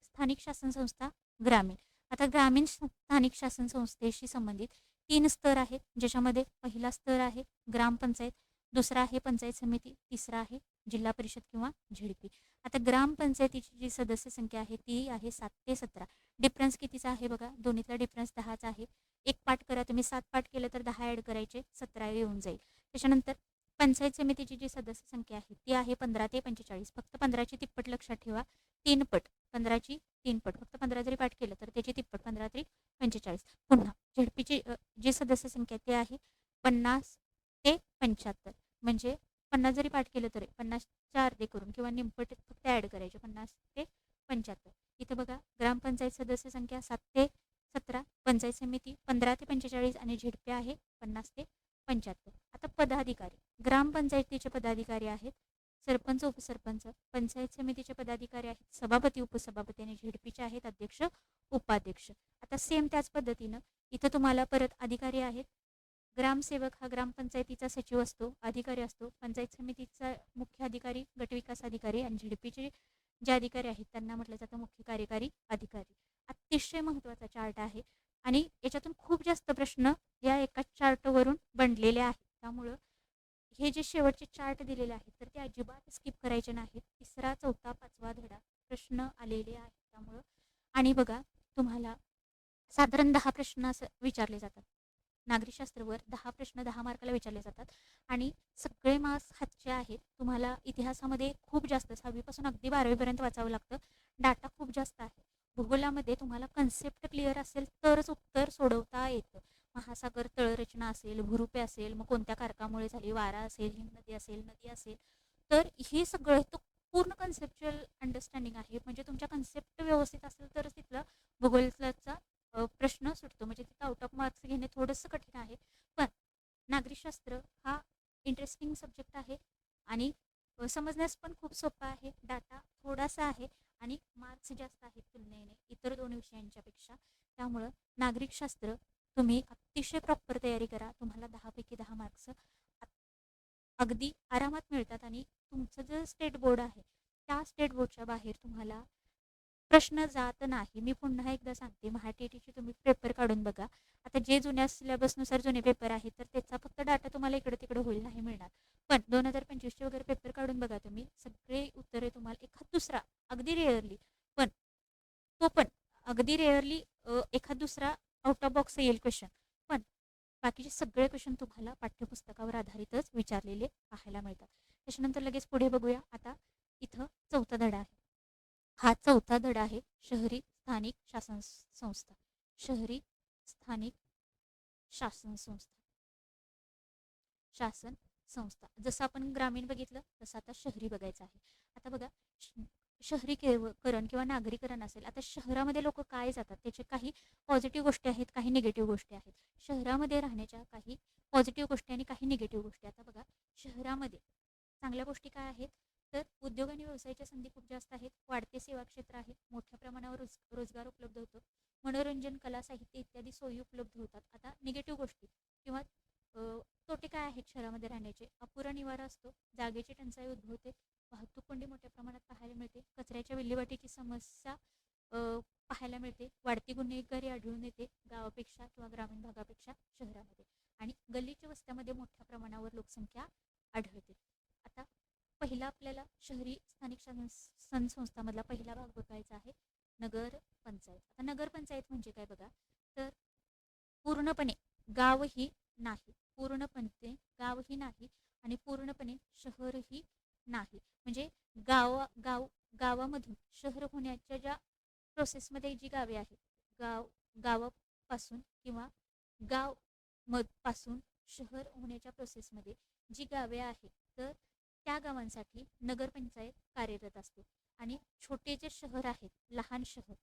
स्थानिक शासन संस्था ग्रामीण. आता ग्रामीण स्थानिक शासन संस्थेशी संबंधित 3 स्तर आहेत, ज्याच्यामध्ये पहिला स्तर आहे ग्रामपंचायत, दुसरा आहे पंचायत समिती, तिसरा आहे जिल्हा परिषद किंवा झेडपी. आता ग्रामपंचायतीची जी सदस्य संख्या आहे ती आहे 7 ते 17. डिफरन्स कितीचा आहे बघा, दोन्हीतला डिफरन्स 10चा आहे. एक पाठ करा तुम्ही, 7 पाठ केलं तर 10 ॲड करायचे, 17 येऊन जाईल. त्याच्यानंतर पंचायत समितीची जी सदस्य संख्या आहे ती आहे 15 ते 45. फक्त 15ची तिप्पट लक्षात ठेवा, 3 पट. 15ची 3 पट. फक्त 15 जरी पाठ केलं तर त्याची तिप्पट 15 तरी 45. पुन्हा झेडपीची जी सदस्य संख्या ती आहे 50 ते 75. म्हणजे 50 जरी पाठ केलं तरी 50च्या अर्धे करून किंवा निमपट फक्त ॲड करायचे, 50 ते 75. इथं बघा ग्रामपंचायत सदस्य संख्या 7 ते 17, पंचायत समिती 15 ते 45 आणि झेडपी आहे 50 ते 75. आता पदाधिकारी, ग्रामपंचायतीचे पदाधिकारी आहेत सरपंच, उपसरपंच. पंचायत समितीचे पदाधिकारी आहेत सभापती, उपसभापती आणि झेडपीचे आहेत अध्यक्ष, उपाध्यक्ष. आता सेम त्याच पद्धतीनं इथं तुम्हाला परत अधिकारी आहेत. ग्रामसेवक हा ग्रामपंचायतीचा सचिव असतो, अधिकारी असतो. पंचायत समितीचा मुख्य अधिकारी, गटविकास अधिकारी आणि झेडपीचे जे अधिकारी आहेत त्यांना म्हटलं जातं मुख्य कार्यकारी अधिकारी. अतिशय महत्त्वाचा चार्ट आहे आणि याच्यातून खूप जास्त प्रश्न या एका चार्टवरून बनलेले आहेत. त्यामुळं हे जे शेवटचे चार्ट दिलेले आहेत तर ते अजिबात स्किप करायचे नाहीत. 3रा, 4था, 5वा धडा प्रश्न आलेले आहेत त्यामुळं. आणि बघा तुम्हाला साधारण 10 प्रश्न असं विचारले जातात. नागरिकशास्त्रावर 10 प्रश्न 10 मार्काला विचारले जातात आणि सगळे मार्क्स हातचे आहेत. तुम्हाला इतिहासामध्ये खूप जास्त 6वीपासून अगदी 12वीपर्यंत वाचावं लागतं. डाटा खूप जास्त आहे. भूगोलामध्ये तुम्हाला कन्सेप्ट क्लिअर असेल तरच उत्तर सोडवता येतं. महासागर तळरचना असेल, भूरूपे असेल, मग कोणत्या कारकामुळे झाली, वारा असेल, हिमनदी असेल, नदी असेल, तर हे सगळं तो पूर्ण कन्सेप्च्युअल अंडरस्टँडिंग आहे. म्हणजे तुमच्या कन्सेप्ट व्यवस्थित असेल तरच तिथलं भूगोलाचा प्रश्न सुटतो. म्हणजे तिथं आउट ऑफ मार्क्स घेणे थोडंसं कठीण आहे. पण नागरिकशास्त्र हा इंटरेस्टिंग सब्जेक्ट आहे आणि समजण्यास पण खूप सोपा आहे. डाटा थोडासा आहे आणि मार्क्स जास्त आहेत तुलनेने इतर 2 विषयांच्या पेक्षा. त्यामुळं नागरिकशास्त्र तुम्ही अतिशय प्रॉपर तयारी करा. तुम्हाला 10 पैकी 10 मार्क्स अगदी आरामात मिळतात आणि तुमचं जे स्टेट बोर्ड आहे त्या स्टेट बोर्डच्या बाहेर तुम्हाला प्रश्न जात नाही. मी पुन्हा एकदा सांगते, महाटीटीचे तुम्ही पेपर काढून बघा. आता जे जुन्या सिलेबसनुसार जुने पेपर आहेत तर त्याचा फक्त डाटा तुम्हाला इकडे तिकडे होईल, नाही मिळणार. पण 2025चे वगैरे पेपर काढून बघा तुम्ही, सगळे उत्तरे तुम्हाला एखाद दुसरा अगदी रेअरली, पण तो पण अगदी रेअरली एखाद दुसरा आउट ऑफ बॉक्स येईल क्वेश्चन. पण बाकीचे सगळे क्वेश्चन तुम्हाला पाठ्यपुस्तकावर आधारितच विचारलेले पाहायला मिळतात. त्याच्यानंतर लगेच पुढे बघूया. आता इथं 4था धडा आहे. हा 4था धडा आहे शहरी स्थानिक शासन संस्था. शहरी स्थानिक शासन संस्था. शासन संस्था. जसं आपण ग्रामीण बघितलं तसं आता शहरी बघायचं आहे. आता बघा शहरीकरण किंवा नागरीकरण असेल. आता शहरामध्ये लोक काय जातात त्याचे काही पॉझिटिव्ह गोष्टी आहेत, काही निगेटिव्ह गोष्टी आहेत. शहरामध्ये राहण्याच्या काही पॉझिटिव्ह गोष्टी आणि काही निगेटिव्ह गोष्टी. आता बघा शहरामध्ये चांगल्या गोष्टी काय आहेत तर उद्योग आणि व्यवसायाच्या संधी खूप जास्त आहेत. वाढते सेवा क्षेत्र आहे, मोठ्या प्रमाणावर रोजगार उपलब्ध होतो, मनोरंजन, कला, साहित्य इत्यादी सोयी उपलब्ध होतात. आता निगेटिव्ह गोष्टी किंवा तोटे काय आहेत शहरामध्ये राहण्याचे? अपुरा निवारा असतो, जागेची टंचाई उद्भवते, वाहतूक कोंडी मोठ्या प्रमाणात पाहायला मिळते, कचऱ्याच्या विल्हेवाटीची समस्या पाहायला मिळते, वाढती गुन्हेगारी आढळून येते गावापेक्षा किंवा ग्रामीण भागापेक्षा शहरामध्ये, आणि गल्लीच्या वस्त्यामध्ये मोठ्या प्रमाणावर लोकसंख्या आढळते. आता पहिला आपल्याला शहरी स्थानिक शासन संस्थामधला पहिला भाग बघायचा आहे नगर पंचायत. आता नगर पंचायत म्हणजे काय बघा, तर पूर्णपणे गावही नाही, पूर्णपणे गावही नाही आणि पूर्णपणे शहरही नाही. म्हणजे गावामधून शहर होण्याच्या ज्या प्रोसेसमध्ये जी गावे आहेत, गावापासून किंवा गाव पासून शहर होण्याच्या प्रोसेसमध्ये जी गावे आहेत तर त्या गावांसाठी नगरपंचायत कार्यरत असते. आणि छोटे जे शहर आहेत, लहान शहर,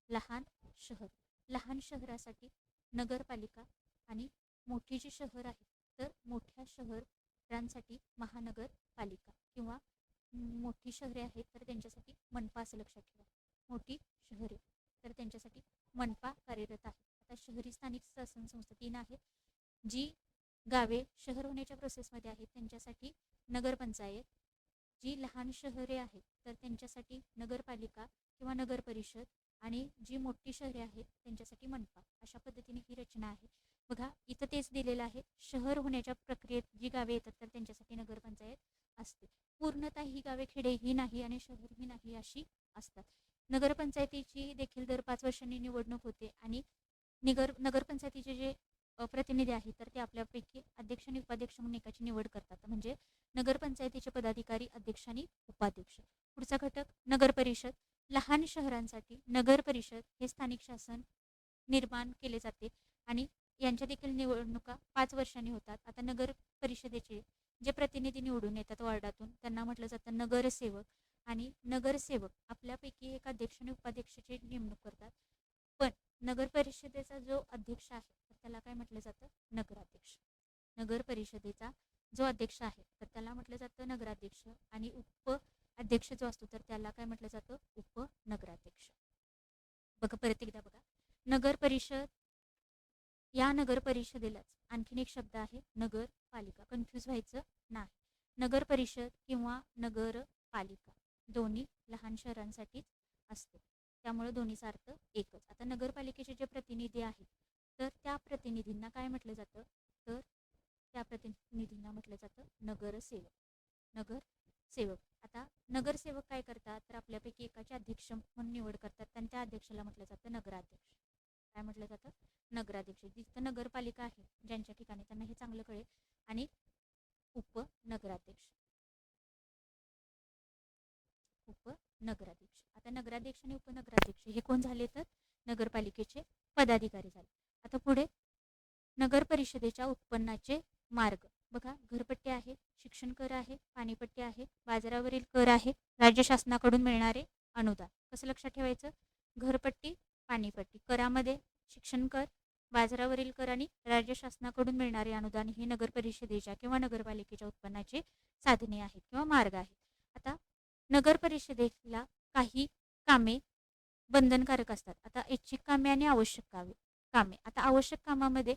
लहान शहर, लहान शहरासाठी नगरपालिका, आणि मोठी जी शहर आहेत तर मोठ्या शहरांसाठी महानगरपालिका, किंवा मोठी शहरे आहेत तर त्यांच्यासाठी मनपा, असं लक्षात ठेवा. मोठी शहरे तर त्यांच्यासाठी मनपा कार्यरत आहे. आता शहरी स्थानिक शासन संस्था 3 आहेत. जी गावे शहर होण्याच्या प्रोसेसमध्ये आहेत त्यांच्यासाठी नगरपंचायत, जी लहान शहरे आहेत तर त्यांच्यासाठी नगरपालिका किंवा नगर परिषद, आणि जी मोठी शहरे आहेत त्यांच्यासाठी मनपा. अशा पद्धतीने ही रचना आहे. बघा इथं तेच दिलेलं आहे. शहर होण्याच्या प्रक्रियेत जी गावे येतात तर त्यांच्यासाठी नगरपंचायत असते. पूर्णतः ही गावे खेडेही नाही आणि शहरही नाही अशी असतात. नगरपंचायतीची देखील दर 5 वर्षांनी निवडणूक होते, आणि नगरपंचायतीचे जे प्रतिनिधी आहेत तर ते आपल्यापैकी अध्यक्ष आणि उपाध्यक्ष म्हणून एकाची निवड करतात. म्हणजे नगरपंचायतीचे पदाधिकारी अध्यक्ष आणि उपाध्यक्ष. पुढचा घटक नगर परिषद. लहान शहरांसाठी नगर परिषद हे स्थानिक शासन निर्माण केले जाते, आणि यांच्या देखील निवडणुका 5 वर्षांनी होतात. आता नगर परिषदेचे जे प्रतिनिधी निवडून येतात वॉर्डातून त्यांना म्हटलं जातं नगरसेवक, आणि नगरसेवक आपल्यापैकी एक अध्यक्ष आणि उपाध्यक्षाची नेमणूक करतात. पण नगर परिषदेचा जो अध्यक्ष आहे तर त्याला काय म्हटलं जातं? नगराध्यक्ष. नगर परिषदेचा जो अध्यक्ष आहे तर त्याला म्हटलं जातं नगराध्यक्ष, आणि अध्यक्ष जो असतो तर त्याला काय म्हटलं जातं? उपनगराध्यक्ष. बघा परत एकदा बघा, नगर परिषद, या नगर परिषदेलाच आणखीन एक शब्द आहे नगरपालिका. कन्फ्यूज व्हायचं नाही. नगर परिषद किंवा नगरपालिका दोन्ही लहान शहरांसाठीच असते, त्यामुळे दोन्हीचा अर्थ एकच. आता नगरपालिकेचे जे प्रतिनिधी आहेत तर त्या प्रतिनिधींना काय म्हटलं जातं? तर त्या प्रतिनिधींना म्हटलं जातं नगरसेवक. नगरसेवक. आता नगरसेवक काय करतात तर आपल्यापैकी एकाचे अध्यक्ष म्हणून निवड करतात, आणि त्या अध्यक्षाला म्हटलं जातं नगराध्यक्ष. काय म्हटलं जातं? नगराध्यक्ष. जिथं नगरपालिका आहे ज्यांच्या ठिकाणी त्यांना हे चांगलं कळेल. आणि उपनगराध्यक्ष. उपनगराध्यक्ष. आता नगराध्यक्ष आणि उपनगराध्यक्ष हे कोण झाले? तर नगरपालिकेचे पदाधिकारी झाले. आता पुढे नगर परिषदेच्या उत्पन्नाचे मार्ग. बघा घरपट्टी आहे, शिक्षण कर आहे, पाणीपट्टी आहे, बाजारावरील कर आहे, राज्य शासनाकडून मिळणारे अनुदान. कसं लक्षात ठेवायचं? घरपट्टी, पाणीपट्टी, करामध्ये शिक्षण कर, बाजारावरील कर आणि राज्य शासनाकडून मिळणारे अनुदान ही नगर परिषदेच्या किंवा नगरपालिकेच्या उत्पन्नाचे साधने आहेत किंवा मार्ग आहेत. आता नगर परिषदेला काही कामे बंधनकारक असतात. आता ऐच्छिक कामे आणि आवश्यक कामे. आता आवश्यक कामामध्ये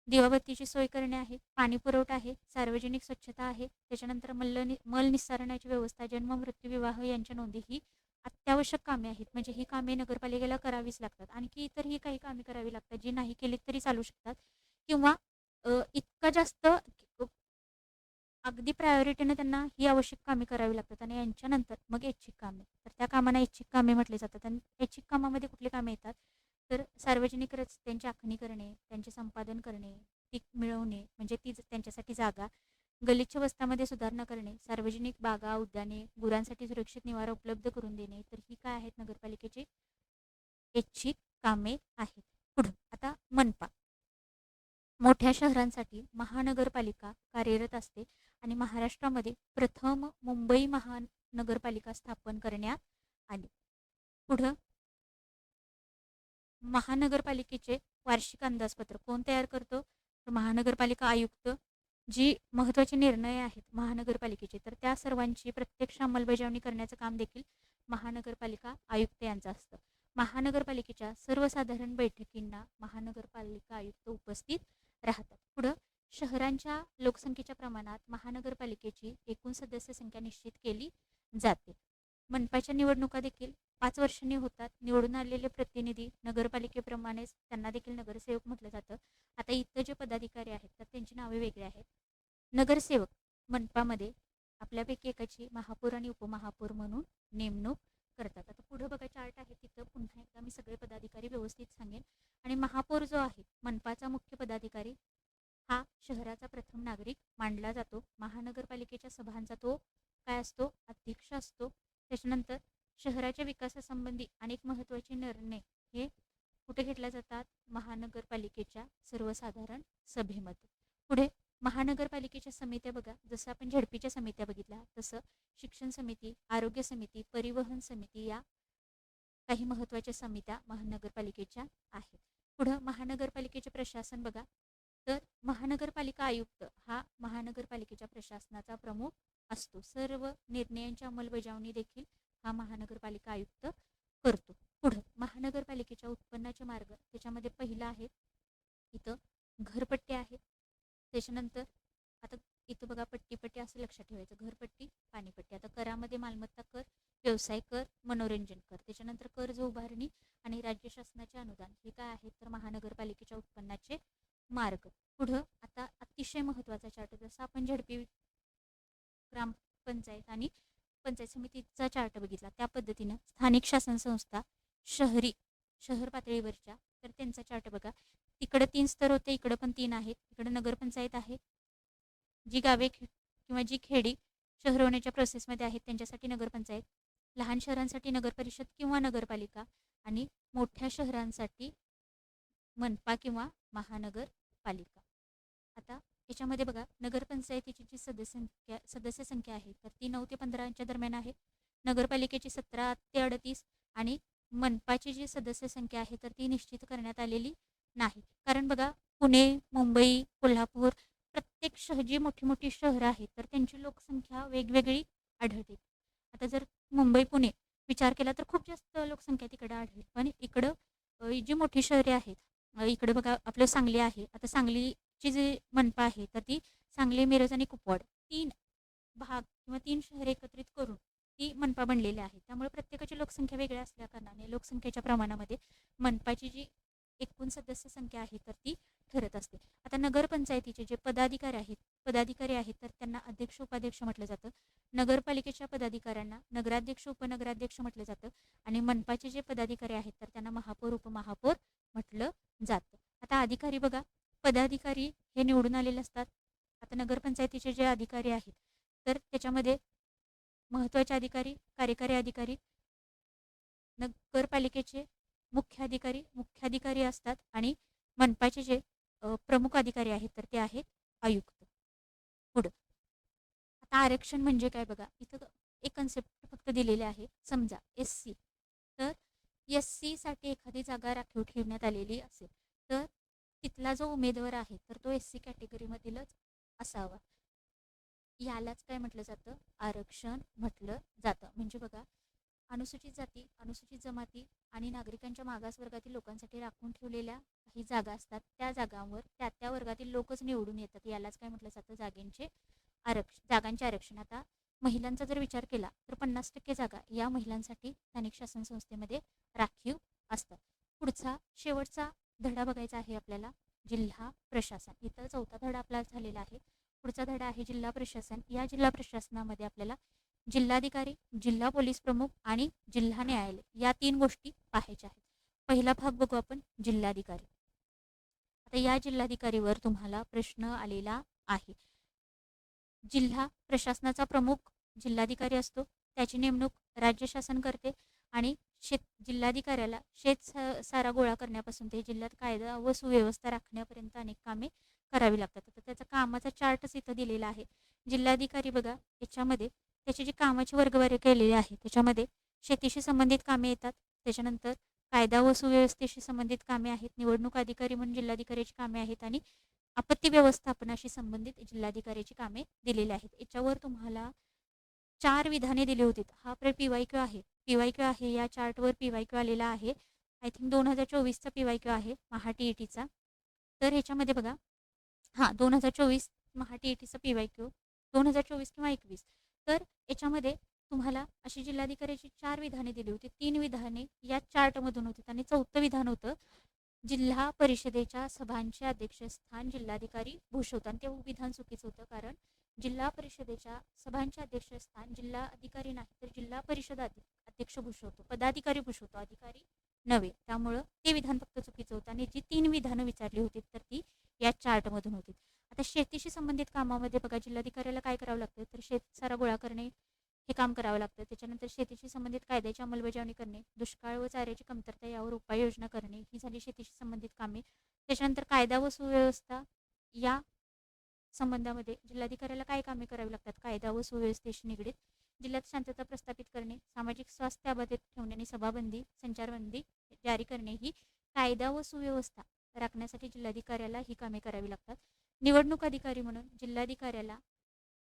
दिवाबत्तीची सोय करणे आहे, पाणी पुरवठा आहे, सार्वजनिक स्वच्छता आहे, त्याच्यानंतर मल निस्सारणाची व्यवस्था, जन्म, मृत्यू, विवाह यांच्या नोंदी ही अत्यावश्यक कामे आहेत. म्हणजे ही कामे नगरपालिकेला करावीच लागतात. आणखी इतरही काही कामे करावी लागतात जी नाही केली तरी चालू शकतात, किंवा इतकं जास्त अगदी प्रायोरिटीने त्यांना ही आवश्यक कामे करावी लागतात, आणि यांच्यानंतर मग ऐच्छिक कामे. तर त्या कामांना ऐच्छिक कामे म्हटले जातात. आणि ऐच्छिक कामामध्ये कुठली कामे येतात? तर सार्वजनिक रस्त्यांची आखणी करणे, त्यांचे संपादन करणे, पीक मिळवणे म्हणजे ती त्यांच्यासाठी जागा, गलिच्छ वस्त्यामध्ये सुधारणा करणे, सार्वजनिक बागा, उद्याने, गुरांसाठी सुरक्षित निवारा उपलब्ध करून देणे. तर ही काय आहेत? नगरपालिकेची ऐच्छिक कामे आहेत. पुढे आता मनपा. मोठ्या शहरांसाठी महानगरपालिका कार्यरत असते, आणि महाराष्ट्रामध्ये प्रथम मुंबई महानगरपालिका स्थापन करण्यात आली. पुढं महानगरपालिकेचे वार्षिक अंदाजपत्र कोण तयार करतो? तर महानगरपालिका आयुक्त. जी महत्त्वाचे निर्णय आहेत महानगरपालिकेचे तर त्या सर्वांची प्रत्यक्ष अंमलबजावणी करण्याचं काम देखील महानगरपालिका आयुक्त यांचं असतं. महानगरपालिकेच्या सर्वसाधारण बैठकींना महानगरपालिका आयुक्त उपस्थित राहतात. पुढं शहरांच्या लोकसंख्येच्या प्रमाणात महानगरपालिकेची एकूण सदस्य संख्या निश्चित केली जाते. मनपाच्या निवडणुका देखील 5 वर्षांनी होतात. निवडून आलेले प्रतिनिधी नगरपालिकेप्रमाणेच त्यांना देखील नगरसेवक म्हटलं जातं. आता इथं जे पदाधिकारी आहेत तर त्यांची नावे वेगळी आहेत. नगरसेवक मनपामध्ये आपल्यापैकी एकाची महापौर आणि उपमहापौर म्हणून नेमणूक करतात. आता पुढे बघा चार्ट आहे, तिथं पुन्हा एकदा मी सगळे पदाधिकारी व्यवस्थित सांगेन. आणि महापौर जो आहे मनपाचा मुख्य पदाधिकारी हा शहराचा प्रथम नागरिक मानला जातो. महानगरपालिकेच्या सभांचा तो काय असतो? अध्यक्ष असतो. त्याच्यानंतर शहराच्या विकासासंबंधी अनेक महत्त्वाचे निर्णय हे कुठे घेतले जातात? महानगरपालिकेच्या सर्वसाधारण सभेमध्ये. पुढे महानगरपालिकेच्या समित्या बघा, जसं आपण झडपीच्या समित्या बघितल्या तसं शिक्षण समिती, आरोग्य समिती, परिवहन समिती या काही महत्त्वाच्या समित्या महानगरपालिकेच्या आहेत. पुढं महानगरपालिकेचे प्रशासन बघा, तर महानगरपालिका आयुक्त हा महानगरपालिकेच्या प्रशासनाचा प्रमुख असतो. सर्व निर्णयांची अंमलबजावणी देखील हा महानगरपालिका आयुक्त करतो. पुढं महानगरपालिकेच्या उत्पन्नाचे मार्ग, त्याच्यामध्ये पहिला आहे इथं घरपट्टी आहे. त्याच्यानंतर आता इथं बघा पट्टी पट्टी असं लक्षात ठेवायचं, घरपट्टी, पाणीपट्टी. आता करामध्ये मालमत्ता कर, व्यवसाय कर, मनोरंजन कर, त्याच्यानंतर कर्ज उभारणी आणि राज्य शासनाचे अनुदान, हे काय आहेत तर महानगरपालिकेच्या उत्पन्नाचे मार्ग. पुढं आता अतिशय महत्त्वाचा चार्ट, जसं आपण झडपी ग्रामपंचायत आणि पंचायत समितीचा चार्ट बघितला त्या पद्धतीनं स्थानिक शासन संस्था, शहर पातळीवरच्या, तर त्यांचा चार्ट बघा. तिकडं 3 स्तर होते, इकडं पण 3 आहेत. इकडं नगरपंचायत आहे, जी गावे किंवा जी खेडी शहर होण्याच्या प्रोसेसमध्ये आहेत त्यांच्यासाठी नगरपंचायत, लहान शहरांसाठी नगरपरिषद किंवा नगरपालिका, आणि मोठ्या शहरांसाठी मनपा किंवा महानगरपालिका. आता याच्यामध्ये बघा नगरपंचायतीची जी सदस्य संख्या आहे तर ती 9 ते 15 दरम्यान आहे. नगरपालिकेची 17 ते 38 आणि मनपाची जी सदस्य संख्या आहे तर ती निश्चित करण्यात आलेली नाही. कारण बघा पुणे, मुंबई, कोल्हापूर प्रत्येक जी मोठी मोठी शहरं आहेत तर त्यांची लोकसंख्या वेगवेगळी आढळते. आता जर मुंबई, पुणे विचार केला तर खूप जास्त लोकसंख्या तिकडे आढळेल. पण इकडं जी मोठी शहरे आहेत, इकडे बघा आपलं सांगली आहे. आता सांगलीची जी मनपा आहे तर ती सांगली, मिरज आणि कुपवाड 3 भाग किंवा 3 शहरे एकत्रित करून ती मनपा बनलेली आहे. त्यामुळे प्रत्येकाची लोकसंख्या वेगळ्या असल्या कारणाने लोकसंख्येच्या प्रमाणामध्ये मनपाची जी एकूण सदस्य संख्या आहे तर ती ठरत असते. आता नगरपंचायतीचे जे पदाधिकारी आहेत तर त्यांना अध्यक्ष, उपाध्यक्ष म्हटलं जातं. नगरपालिकेच्या पदाधिकाऱ्यांना नगराध्यक्ष, उपनगराध्यक्ष म्हटलं जातं. आणि मनपाचे जे पदाधिकारी आहेत तर त्यांना महापौर, उपमहापौर म्हटलं जातं. आता अधिकारी बघा, पदाधिकारी हे निवडून आलेले असतात. आता नगरपंचायतीचे जे अधिकारी आहेत तर त्याच्यामध्ये महत्त्वाचे अधिकारी, कार्यकारी अधिकारी, नगरपालिकेचे मुख्याधिकारी असतात, आणि मनपाचे जे प्रमुख अधिकारी आहेत तर ते आहेत आयुक्त. पुढं आता आरक्षण म्हणजे काय बघा, इथं एक कन्सेप्ट फक्त दिलेले आहे. समजा SC, तर SC साठी एखादी जागा राखीव ठेवण्यात आलेली असेल तर तिथला जो उमेदवार आहे तर तो SC कॅटेगरीमधीलच असावा. यालाच काय म्हटलं जातं, आरक्षण म्हटलं जातं. म्हणजे बघा अनुसूचित जाती, अनुसूचित जमाती आणि नागरिकांच्या मागासवर्गातील लोकांसाठी राखून ठेवलेल्या काही जागा असतात, त्या जागांवर त्या वर्गातील लोकच निवडून येतात. यालाच काय म्हटलं जातं, जागांचे आरक्षण. आता महिलांचा जर विचार केला तर 50% जागा या महिलांसाठी स्थानिक शासन संस्थेमध्ये राखीव असतात. पुढचा शेवटचा धडा बघायचा आहे आपल्याला, जिल्हा प्रशासन. इथं 4था धडा आपला झालेला आहे. पुढचा धडा आहे जिल्हा प्रशासन. या जिल्हा प्रशासनामध्ये आपल्याला जिल्हाधिकारी, जिल्हा पोलीस प्रमुख आणि जिल्हा न्यायालय या 3 गोष्टी पाहायच्या आहेत. पहिला भाग बघू आपण, जिल्हाधिकारी. आता या जिल्हाधिकारीवर तुम्हाला प्रश्न आलेला आहे. जिल्हा प्रशासनाचा प्रमुख जिल्हाधिकारी असतो, त्याची नेमणूक राज्य शासन करते, आणि जिल्हाधिकाऱ्याला सारा गोळा करण्यापासून ते जिल्ह्यात कायदा व सुव्यवस्था राखण्यापर्यंत अनेक कामे करावी लागतात. तर त्याचा कामाचा चार्टच इथं दिलेला आहे. जिल्हाधिकारी बघा, याच्यामध्ये त्याची जी कामाची वर्गवारी केलेली आहे त्याच्यामध्ये शेतीशी संबंधित कामे येतात, त्याच्यानंतर कायदा व सुव्यवस्थेशी संबंधित कामे आहेत, निवडणूक अधिकारी म्हणून जिल्हाधिकाऱ्याची कामे आहेत, आणि आपत्ती व्यवस्थापनाशी संबंधित जिल्हाधिकाऱ्याची कामे दिलेली आहेत. याच्यावर तुम्हाला 4 विधाने दिली होती. हा PYQ आहे. PYQ आहे, या चार्टवर PYQ आलेला आहे. आय थिंक 2024चा PYQ आहे महा TETचा. तर ह्याच्यामध्ये बघा, 2024 महा TETचा PYQ 2024 किंवा 21. तर याच्यामध्ये तुम्हाला अशी जिल्हाधिकाऱ्याची 4 विधाने दिली होती. 3 विधाने या चार्टमधून होती आणि 4थं विधान होतं जिल्हा परिषदेच्या सभांचे अध्यक्षस्थान जिल्हाधिकारी भूषवतात. ते विधान चुकीचं होतं, कारण जिल्हा परिषदेच्या सभांचे अध्यक्षस्थान जिल्हा अधिकारी नाही तर जिल्हा परिषद अध्यक्ष भूषवतो, पदाधिकारी भूषवतो, अधिकारी नव्हे. त्यामुळं ते विधान फक्त चुकीचं होतं, आणि जी 3 विधानं विचारली होती तर ती या चार्टमधून होती. आता शेतीशी संबंधित कामामध्ये बघा, जिल्हाधिकाऱ्याला काय करावं लागतं तर शेतसारा गोळा करणे हे काम करावं लागतं. त्याच्यानंतर शेतीशी संबंधित कायद्याची अंमलबजावणी करणे, दुष्काळ व चाऱ्याची कमतरता यावर उपाययोजना करणे, ही झाली शेतीशी संबंधित कामे. त्याच्यानंतर कायदा व सुव्यवस्था या संबंधामध्ये जिल्हाधिकाऱ्याला काय कामे करावी लागतात? कायदा व सुव्यवस्थेशी निगडीत जिल्ह्यात शांतता प्रस्थापित करणे, सामाजिक स्वास्थ्य अबाधित ठेवणे आणि सभाबंदी, संचारबंदी जारी करणे ही कायदा व सुव्यवस्था राखण्यासाठी जिल्हाधिकाऱ्याला ही कामे करावी लागतात. निवडणूक अधिकारी म्हणून जिल्हाधिकाऱ्याला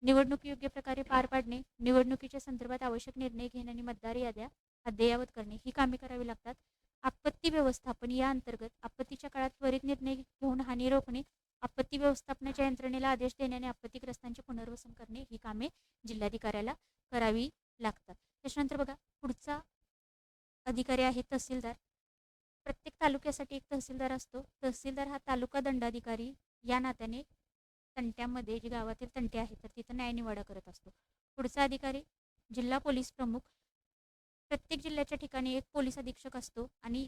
निवडणूक योग्य प्रकारे पार पाडणे, निवडणुकीच्या संदर्भात आवश्यक निर्णय घेणे आणि मतदार याद्या अद्ययावत करणे ही कामे करावी लागतात. आपत्ती व्यवस्थापन या अंतर्गत आपत्तीच्या काळात त्वरित निर्णय घेऊन हानी रोखणे, आपत्ती व्यवस्थापनाच्या यंत्रणेला आदेश देणे आणि आपत्तीग्रस्तांचे पुनर्वसन करणे ही कामे जिल्हाधिकाऱ्याला करावी लागतात. त्याच्यानंतर बघा पुढचा अधिकारी आहे तहसीलदार. प्रत्येक तालुक्यासाठी एक तहसीलदार असतो. तहसीलदार हा तालुका दंडाधिकारी या नात्याने तंट्यामध्ये जे गावातील तंटे आहेत तर तिथं न्यायनिवाडा करत असतो. पुढचा अधिकारी जिल्हा पोलीस प्रमुख. प्रत्येक जिल्ह्याच्या ठिकाणी एक पोलीस अधीक्षक असतो आणि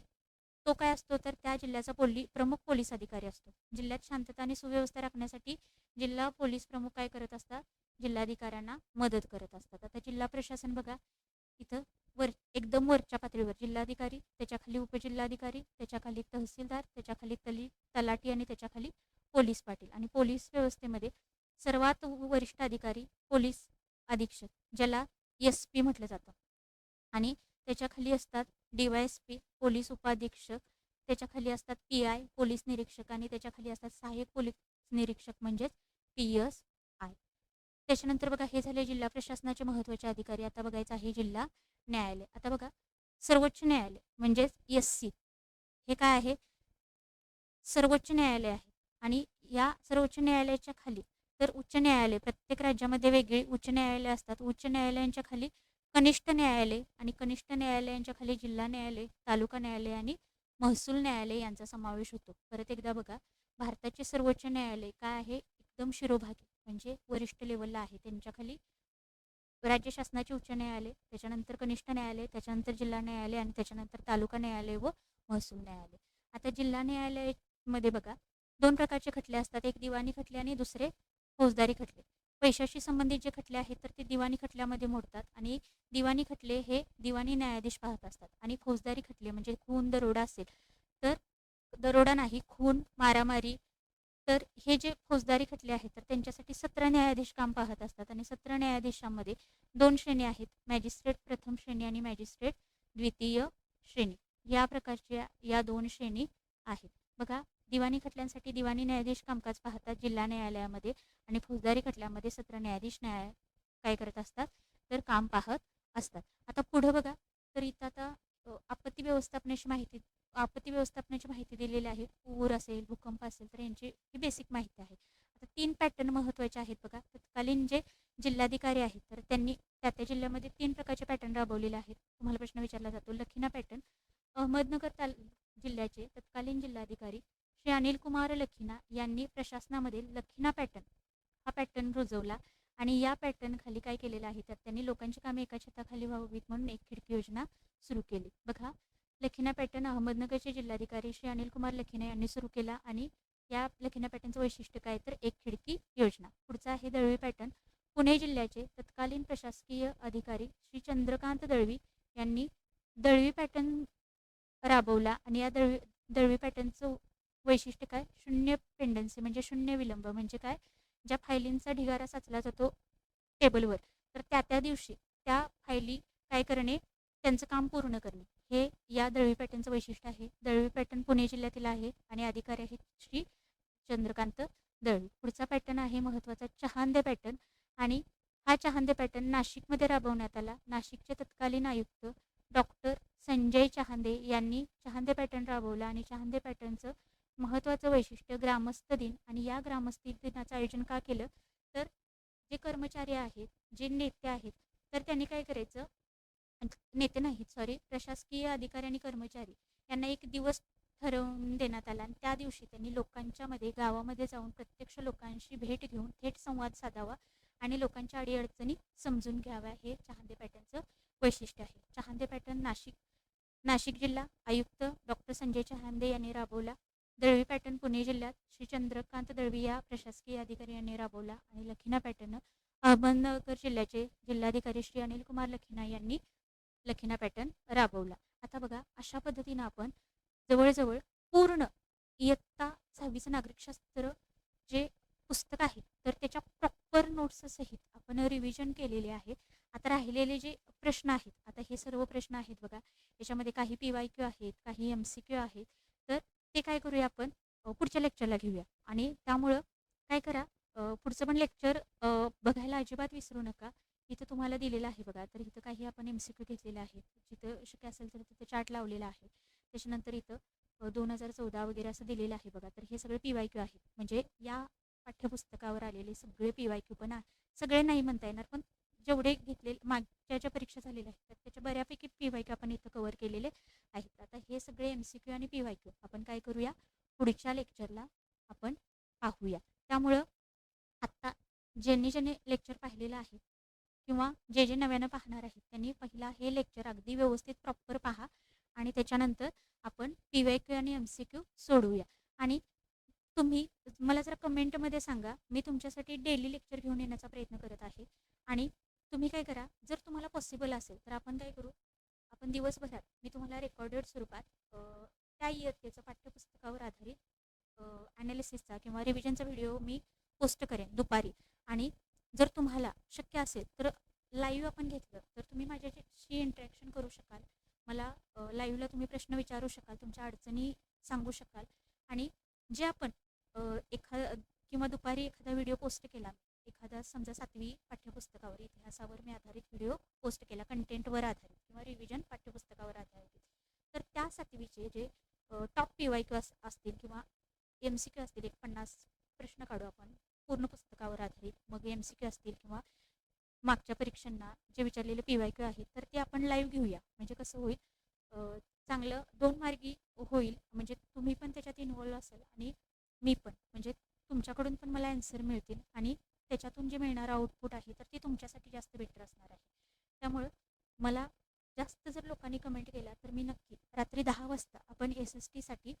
तो काय असतो तर त्या जिल्ह्याचा प्रमुख पोलीस अधिकारी असतो. जिल्ह्यात शांतता आणि सुव्यवस्था राखण्यासाठी जिल्हा पोलीस प्रमुख काय करत असतात? जिल्हाधिकाऱ्यांना मदत करत असतात. आता जिल्हा प्रशासन बघा इथं एकदम वरच्या पातळीवर जिल्हाधिकारी, त्याच्याखाली उपजिल्हाधिकारी, त्याच्याखाली तहसीलदार, त्याच्याखाली तलाठी आणि त्याच्याखाली पोलीस पाटील. आणि पोलीस व्यवस्थेमध्ये सर्वात वरिष्ठ अधिकारी पोलीस अधीक्षक, ज्याला SP म्हटलं जातं. आणि त्याच्याखाली असतात DYSP पोलीस उपाधीक्षक, त्याच्याखाली असतात PI पोलीस निरीक्षक आणि त्याच्याखाली असतात सहाय्यक पोलीस निरीक्षक म्हणजेच PSI. त्याच्यानंतर बघा हे झाले जिल्हा प्रशासनाचे महत्त्वाचे अधिकारी. आता बघायचं आहे जिल्हा न्यायालय. आता बघा सर्वोच्च न्यायालय म्हणजेच SC हे काय आहे? सर्वोच्च न्यायालय आहे. आणि या सर्वोच्च न्यायालयाच्या खाली तर उच्च न्यायालय, प्रत्येक राज्यामध्ये वेगळी उच्च न्यायालय असतात. उच्च न्यायालयांच्या खाली कनिष्ठ न्यायालय आणि कनिष्ठ न्यायालयांच्या खाली जिल्हा न्यायालय, तालुका न्यायालय आणि महसूल न्यायालय यांचा समावेश होतो. परत एकदा बघा भारताचे सर्वोच्च न्यायालय काय आहे? एकदम शिरोभागी म्हणजे वरिष्ठ लेवलला आहे. त्यांच्याखाली राज्य शासनाचे उच्च न्यायालय, त्याच्यानंतर कनिष्ठ न्यायालय, त्याच्यानंतर जिल्हा न्यायालय आणि त्याच्यानंतर तालुका न्यायालय व महसूल न्यायालय. आता जिल्हा न्यायालयामध्ये बघा 2 प्रकारचे खटले असतात. एक दिवाणी खटले आणि दुसरे फौजदारी खटले. पैशाशी संबंधित जे खटले आहेत तर ते दिवाणी खटल्यामध्ये मोडतात आणि दिवाणी खटले हे दिवाणी न्यायाधीश पाहत असतात. आणि फौजदारी खटले म्हणजे खून दरोडा असेल तर दरोडा नाही, खून मारामारी, तर हे जे फौजदारी खटले आहेत तर त्यांच्यासाठी 17 न्यायाधीश काम पाहत असतात. आणि 17 न्यायाधीशांमध्ये 2 श्रेणी आहेत, मॅजिस्ट्रेट प्रथम श्रेणी आणि मॅजिस्ट्रेट द्वितीय श्रेणी. या प्रकारच्या या 2 श्रेणी आहेत. बघा दिवाणी खटल्यांसाठी दिवाणी न्यायाधीश कामकाज पाहतात जिल्हा न्यायालयामध्ये आणि फौजदारी खटल्यामध्ये 17 न्यायाधीश काय करत असतात तर काम पाहत असतात. आता पुढे बघा तर इथं आता आपत्ती व्यवस्थापनाची माहिती दिलेली आहे. पूर असेल, भूकंप असेल तर यांची ही बेसिक माहिती आहे. आता 3 पॅटर्न महत्त्वाचे आहेत बघा. तत्कालीन जे जिल्हाधिकारी आहेत तर त्यांनी त्या जिल्ह्यामध्ये 3 प्रकारचे पॅटर्न राबवलेले आहेत. तुम्हाला प्रश्न विचारला जातो लखीना पॅटर्न. अहमदनगर जिल्ह्याचे तत्कालीन जिल्हाधिकारी श्री अनिल कुमार लखीना यांनी प्रशासनामध्ये लखीना पॅटर्न हा पॅटर्न रुजवला आणि या पॅटर्न खाली काय केलेलं आहे तर त्यांनी लोकांची कामे एका छताखाली व्हावीत म्हणून एक खिडकी योजना सुरू केली. बघा लखीना पॅटर्न अहमदनगरचे जिल्हाधिकारी श्री अनिल कुमार लखीना यांनी सुरू केला आणि या लखीना पॅटर्नचं वैशिष्ट्य काय तर एक खिडकी योजना. पुढचा आहे दळवी पॅटर्न. पुणे जिल्ह्याचे तत्कालीन प्रशासकीय अधिकारी श्री चंद्रकांत दळवी यांनी दळवी पॅटर्न राबवला आणि या दळवी पॅटर्नचं वैशिष्ट्य काय? शून्य पेंडन्सी म्हणजे शून्य विलंब. म्हणजे काय? ज्या फायलींचा ढिगारा साचला जातो टेबलवर तर त्या दिवशी त्या फायली काय करणे, त्यांचं काम पूर्ण करणे, हे या दळवी पॅटर्नचं वैशिष्ट्य आहे. दळवी पॅटर्न पुणे जिल्ह्यातील आहे आणि अधिकारी आहेत श्री चंद्रकांत दळवी. पुढचा पॅटर्न आहे महत्त्वाचा चहांदे पॅटर्न आणि हा चहांदे पॅटर्न नाशिकमध्ये राबवण्यात आला. नाशिकचे तत्कालीन आयुक्त डॉक्टर संजय चहांदे यांनी चहांदे पॅटर्न राबवला आणि चहांदे पॅटर्नचं महत्त्वाचं वैशिष्ट्य ग्रामस्थ दिन. आणि या ग्रामस्थ दिनाचं आयोजन का केलं तर जे कर्मचारी आहेत, जे नेते आहेत तर त्यांनी काय करायचं, नेते नाहीत सॉरी, प्रशासकीय अधिकारी आणि कर्मचारी यांना एक दिवस ठरवून देण्यात आला आणि त्या दिवशी त्यांनी लोकांच्या मध्ये गावामध्ये जाऊन प्रत्यक्ष लोकांशी भेट घेऊन थेट संवाद साधावा आणि लोकांच्या अडीअडचणी समजून घ्याव्या. हे चहांदे पॅटर्नचं वैशिष्ट्य आहे. चहांदे पॅटर्न नाशिक जिल्हा आयुक्त डॉक्टर संजय चहांदे यांनी राबवला. दळवी पॅटर्न पुणे जिल्ह्यात श्री चंद्रकांत दळवी या प्रशासकीय अधिकारी यांनी राबवला आणि लखीना पॅटर्न अहमदनगर जिल्ह्याचे जिल्हाधिकारी श्री अनिल कुमार लखीना यांनी लखीना पॅटर्न राबवला. आता बघा अशा पद्धतीनं आपण जवळजवळ पूर्ण इयत्ता 6वीचं नागरिकशास्त्र जे पुस्तक आहे सहित आपण रिव्हिजन केलेले आहे. आता राहिलेले जे प्रश्न आहेत, आता हे सर्व प्रश्न आहेत बघा, याच्यामध्ये काही PYQ आहेत, काही MCQ आहेत. तर ते काय करूया आपण पुढच्या लेक्चरला घेऊया. आणि त्यामुळं काय करा, पुढचं पण लेक्चर बघायला अजिबात विसरू नका. इथं तुम्हाला दिलेलं आहे बघा, तर इथं काही आपण MCQ घेतलेले आहेत. जिथं शक्य असेल तर तिथं चार्ट लावलेला आहे. त्याच्यानंतर इथं 2014 वगैरे असं दिलेलं आहे बघा. तर हे सगळे PYQ आहेत. म्हणजे या पाठ्यपुस्तकावर आलेले सगळे PYQ पण सगळे नाही म्हणता येणार, पण जेवढे घेतलेले मागच्या ज्या परीक्षा झालेल्या आहेत त्याच्या बऱ्यापैकी PYQ आपण इथं कव्हर केलेले आहेत. आता हे सगळे MCQ आणि PYQ आपण काय करूया, पुढच्या लेक्चरला आपण पाहूया. त्यामुळं आत्ता ज्यांनी लेक्चर पाहिलेलं आहे किंवा जे नव्यानं पाहणार आहेत त्यांनी पहिला हे लेक्चर अगदी व्यवस्थित प्रॉपर पहा आणि त्याच्यानंतर आपण PYQ आणि MCQ सोडवूया. आणि तुम्ही मला जरा कमेंटमध्ये सांगा, मी तुमच्यासाठी डेली लेक्चर घेऊन येण्याचा प्रयत्न करत आहे. आणि तुम्ही काय करा, जर तुम्हाला पॉसिबल असेल तर आपण काय करू, आपण दिवसभरात मी तुम्हाला रेकॉर्डेड स्वरूपात त्या इयत्तेचं पाठ्यपुस्तकावर आधारित ॲनालिसिसचा किंवा रिव्हिजनचा व्हिडिओ मी पोस्ट करेन दुपारी. आणि जर तुम्हाला शक्य असेल तर लाईव्ह आपण घेतलं तर तुम्ही माझ्याशी इंटरॅक्शन करू शकाल. मला लाईव्हला तुम्ही प्रश्न विचारू शकाल, तुमच्या अडचणी सांगू शकाल. आणि जे आपण किंवा दुपारी एखादा व्हिडिओ पोस्ट केला, एखादा समजा 7वी पाठ्यपुस्तकावर इतिहासावर मी आधारित व्हिडिओ पोस्ट केला, कंटेंटवर आधारित किंवा रिव्हिजन पाठ्यपुस्तकावर आधारित, तर त्या 7वीचे जे टॉप PYQ असतील किंवा MCQ असतील, एक 50 प्रश्न काढू आपण पूर्ण पुस्तकावर आधारित. मग MCQ असतील किंवा मागच्या परीक्षांना जे विचारलेले PYQ आहेत तर ते आपण लाईव्ह घेऊया. म्हणजे कसं होईल, चांगलं 2 मार्गी होईल. म्हणजे तुम्ही पण त्याच्यात इन्व्हॉल्व असाल आणि मी पण, म्हणजे तुमच्याकडून पण मला आन्सर मिळतील आणि त्याच्यातून जे मिळणारं आउटपुट आहे तर ते तुमच्यासाठी जास्त बेटर असणार आहे. त्यामुळं मला जास्त जर लोकांनी कमेंट केला तर मी नक्की रात्री 10 वाजता आपण SSTसाठी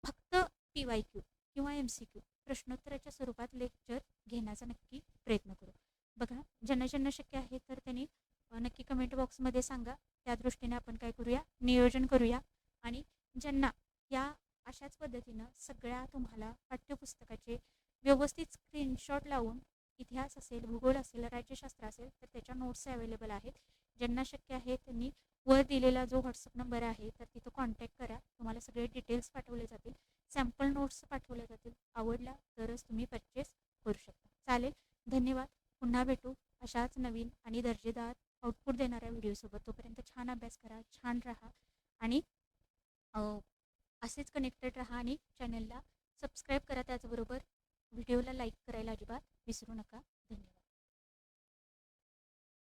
फक्त PYQ किंवा MCQ प्रश्नोत्तराच्या स्वरूपात लेक्चर घेण्याचा नक्की प्रयत्न करू. बघा, ज्यांना शक्य आहे तर त्यांनी नक्की कमेंट बॉक्समध्ये सांगा. त्या दृष्टीने आपण काय करूया, नियोजन करूया. आणि ज्यांना या अशाच पद्धतीनं सगळ्या तुम्हाला पाठ्यपुस्तकाचे व्यवस्थित स्क्रीनशॉट लावून इतिहास असेल, भूगोल असेल, राज्यशास्त्र असेल तर त्याच्या नोट्स अवेलेबल आहेत. ज्यांना शक्य आहे त्यांनी वर दिलेला जो व्हॉट्सअप नंबर आहे तर तिथं कॉन्टॅक्ट करा. तुम्हाला सगळे डिटेल्स पाठवले जातील, सॅम्पल नोट्स पाठवले जातील. आवडला तरच तुम्ही परचेस करू शकता. चालेल, धन्यवाद. पुन्हा भेटू अशाच नवीन आणि दर्जेदार आउटपुट देणाऱ्या व्हिडिओसोबत. तोपर्यंत छान अभ्यास करा, छान राहा आणि असेच कनेक्टेड राहा आणि चॅनलला सबस्क्राईब करा. त्याचबरोबर व्हिडिओला लाईक करायला अजिबात विसरू नका.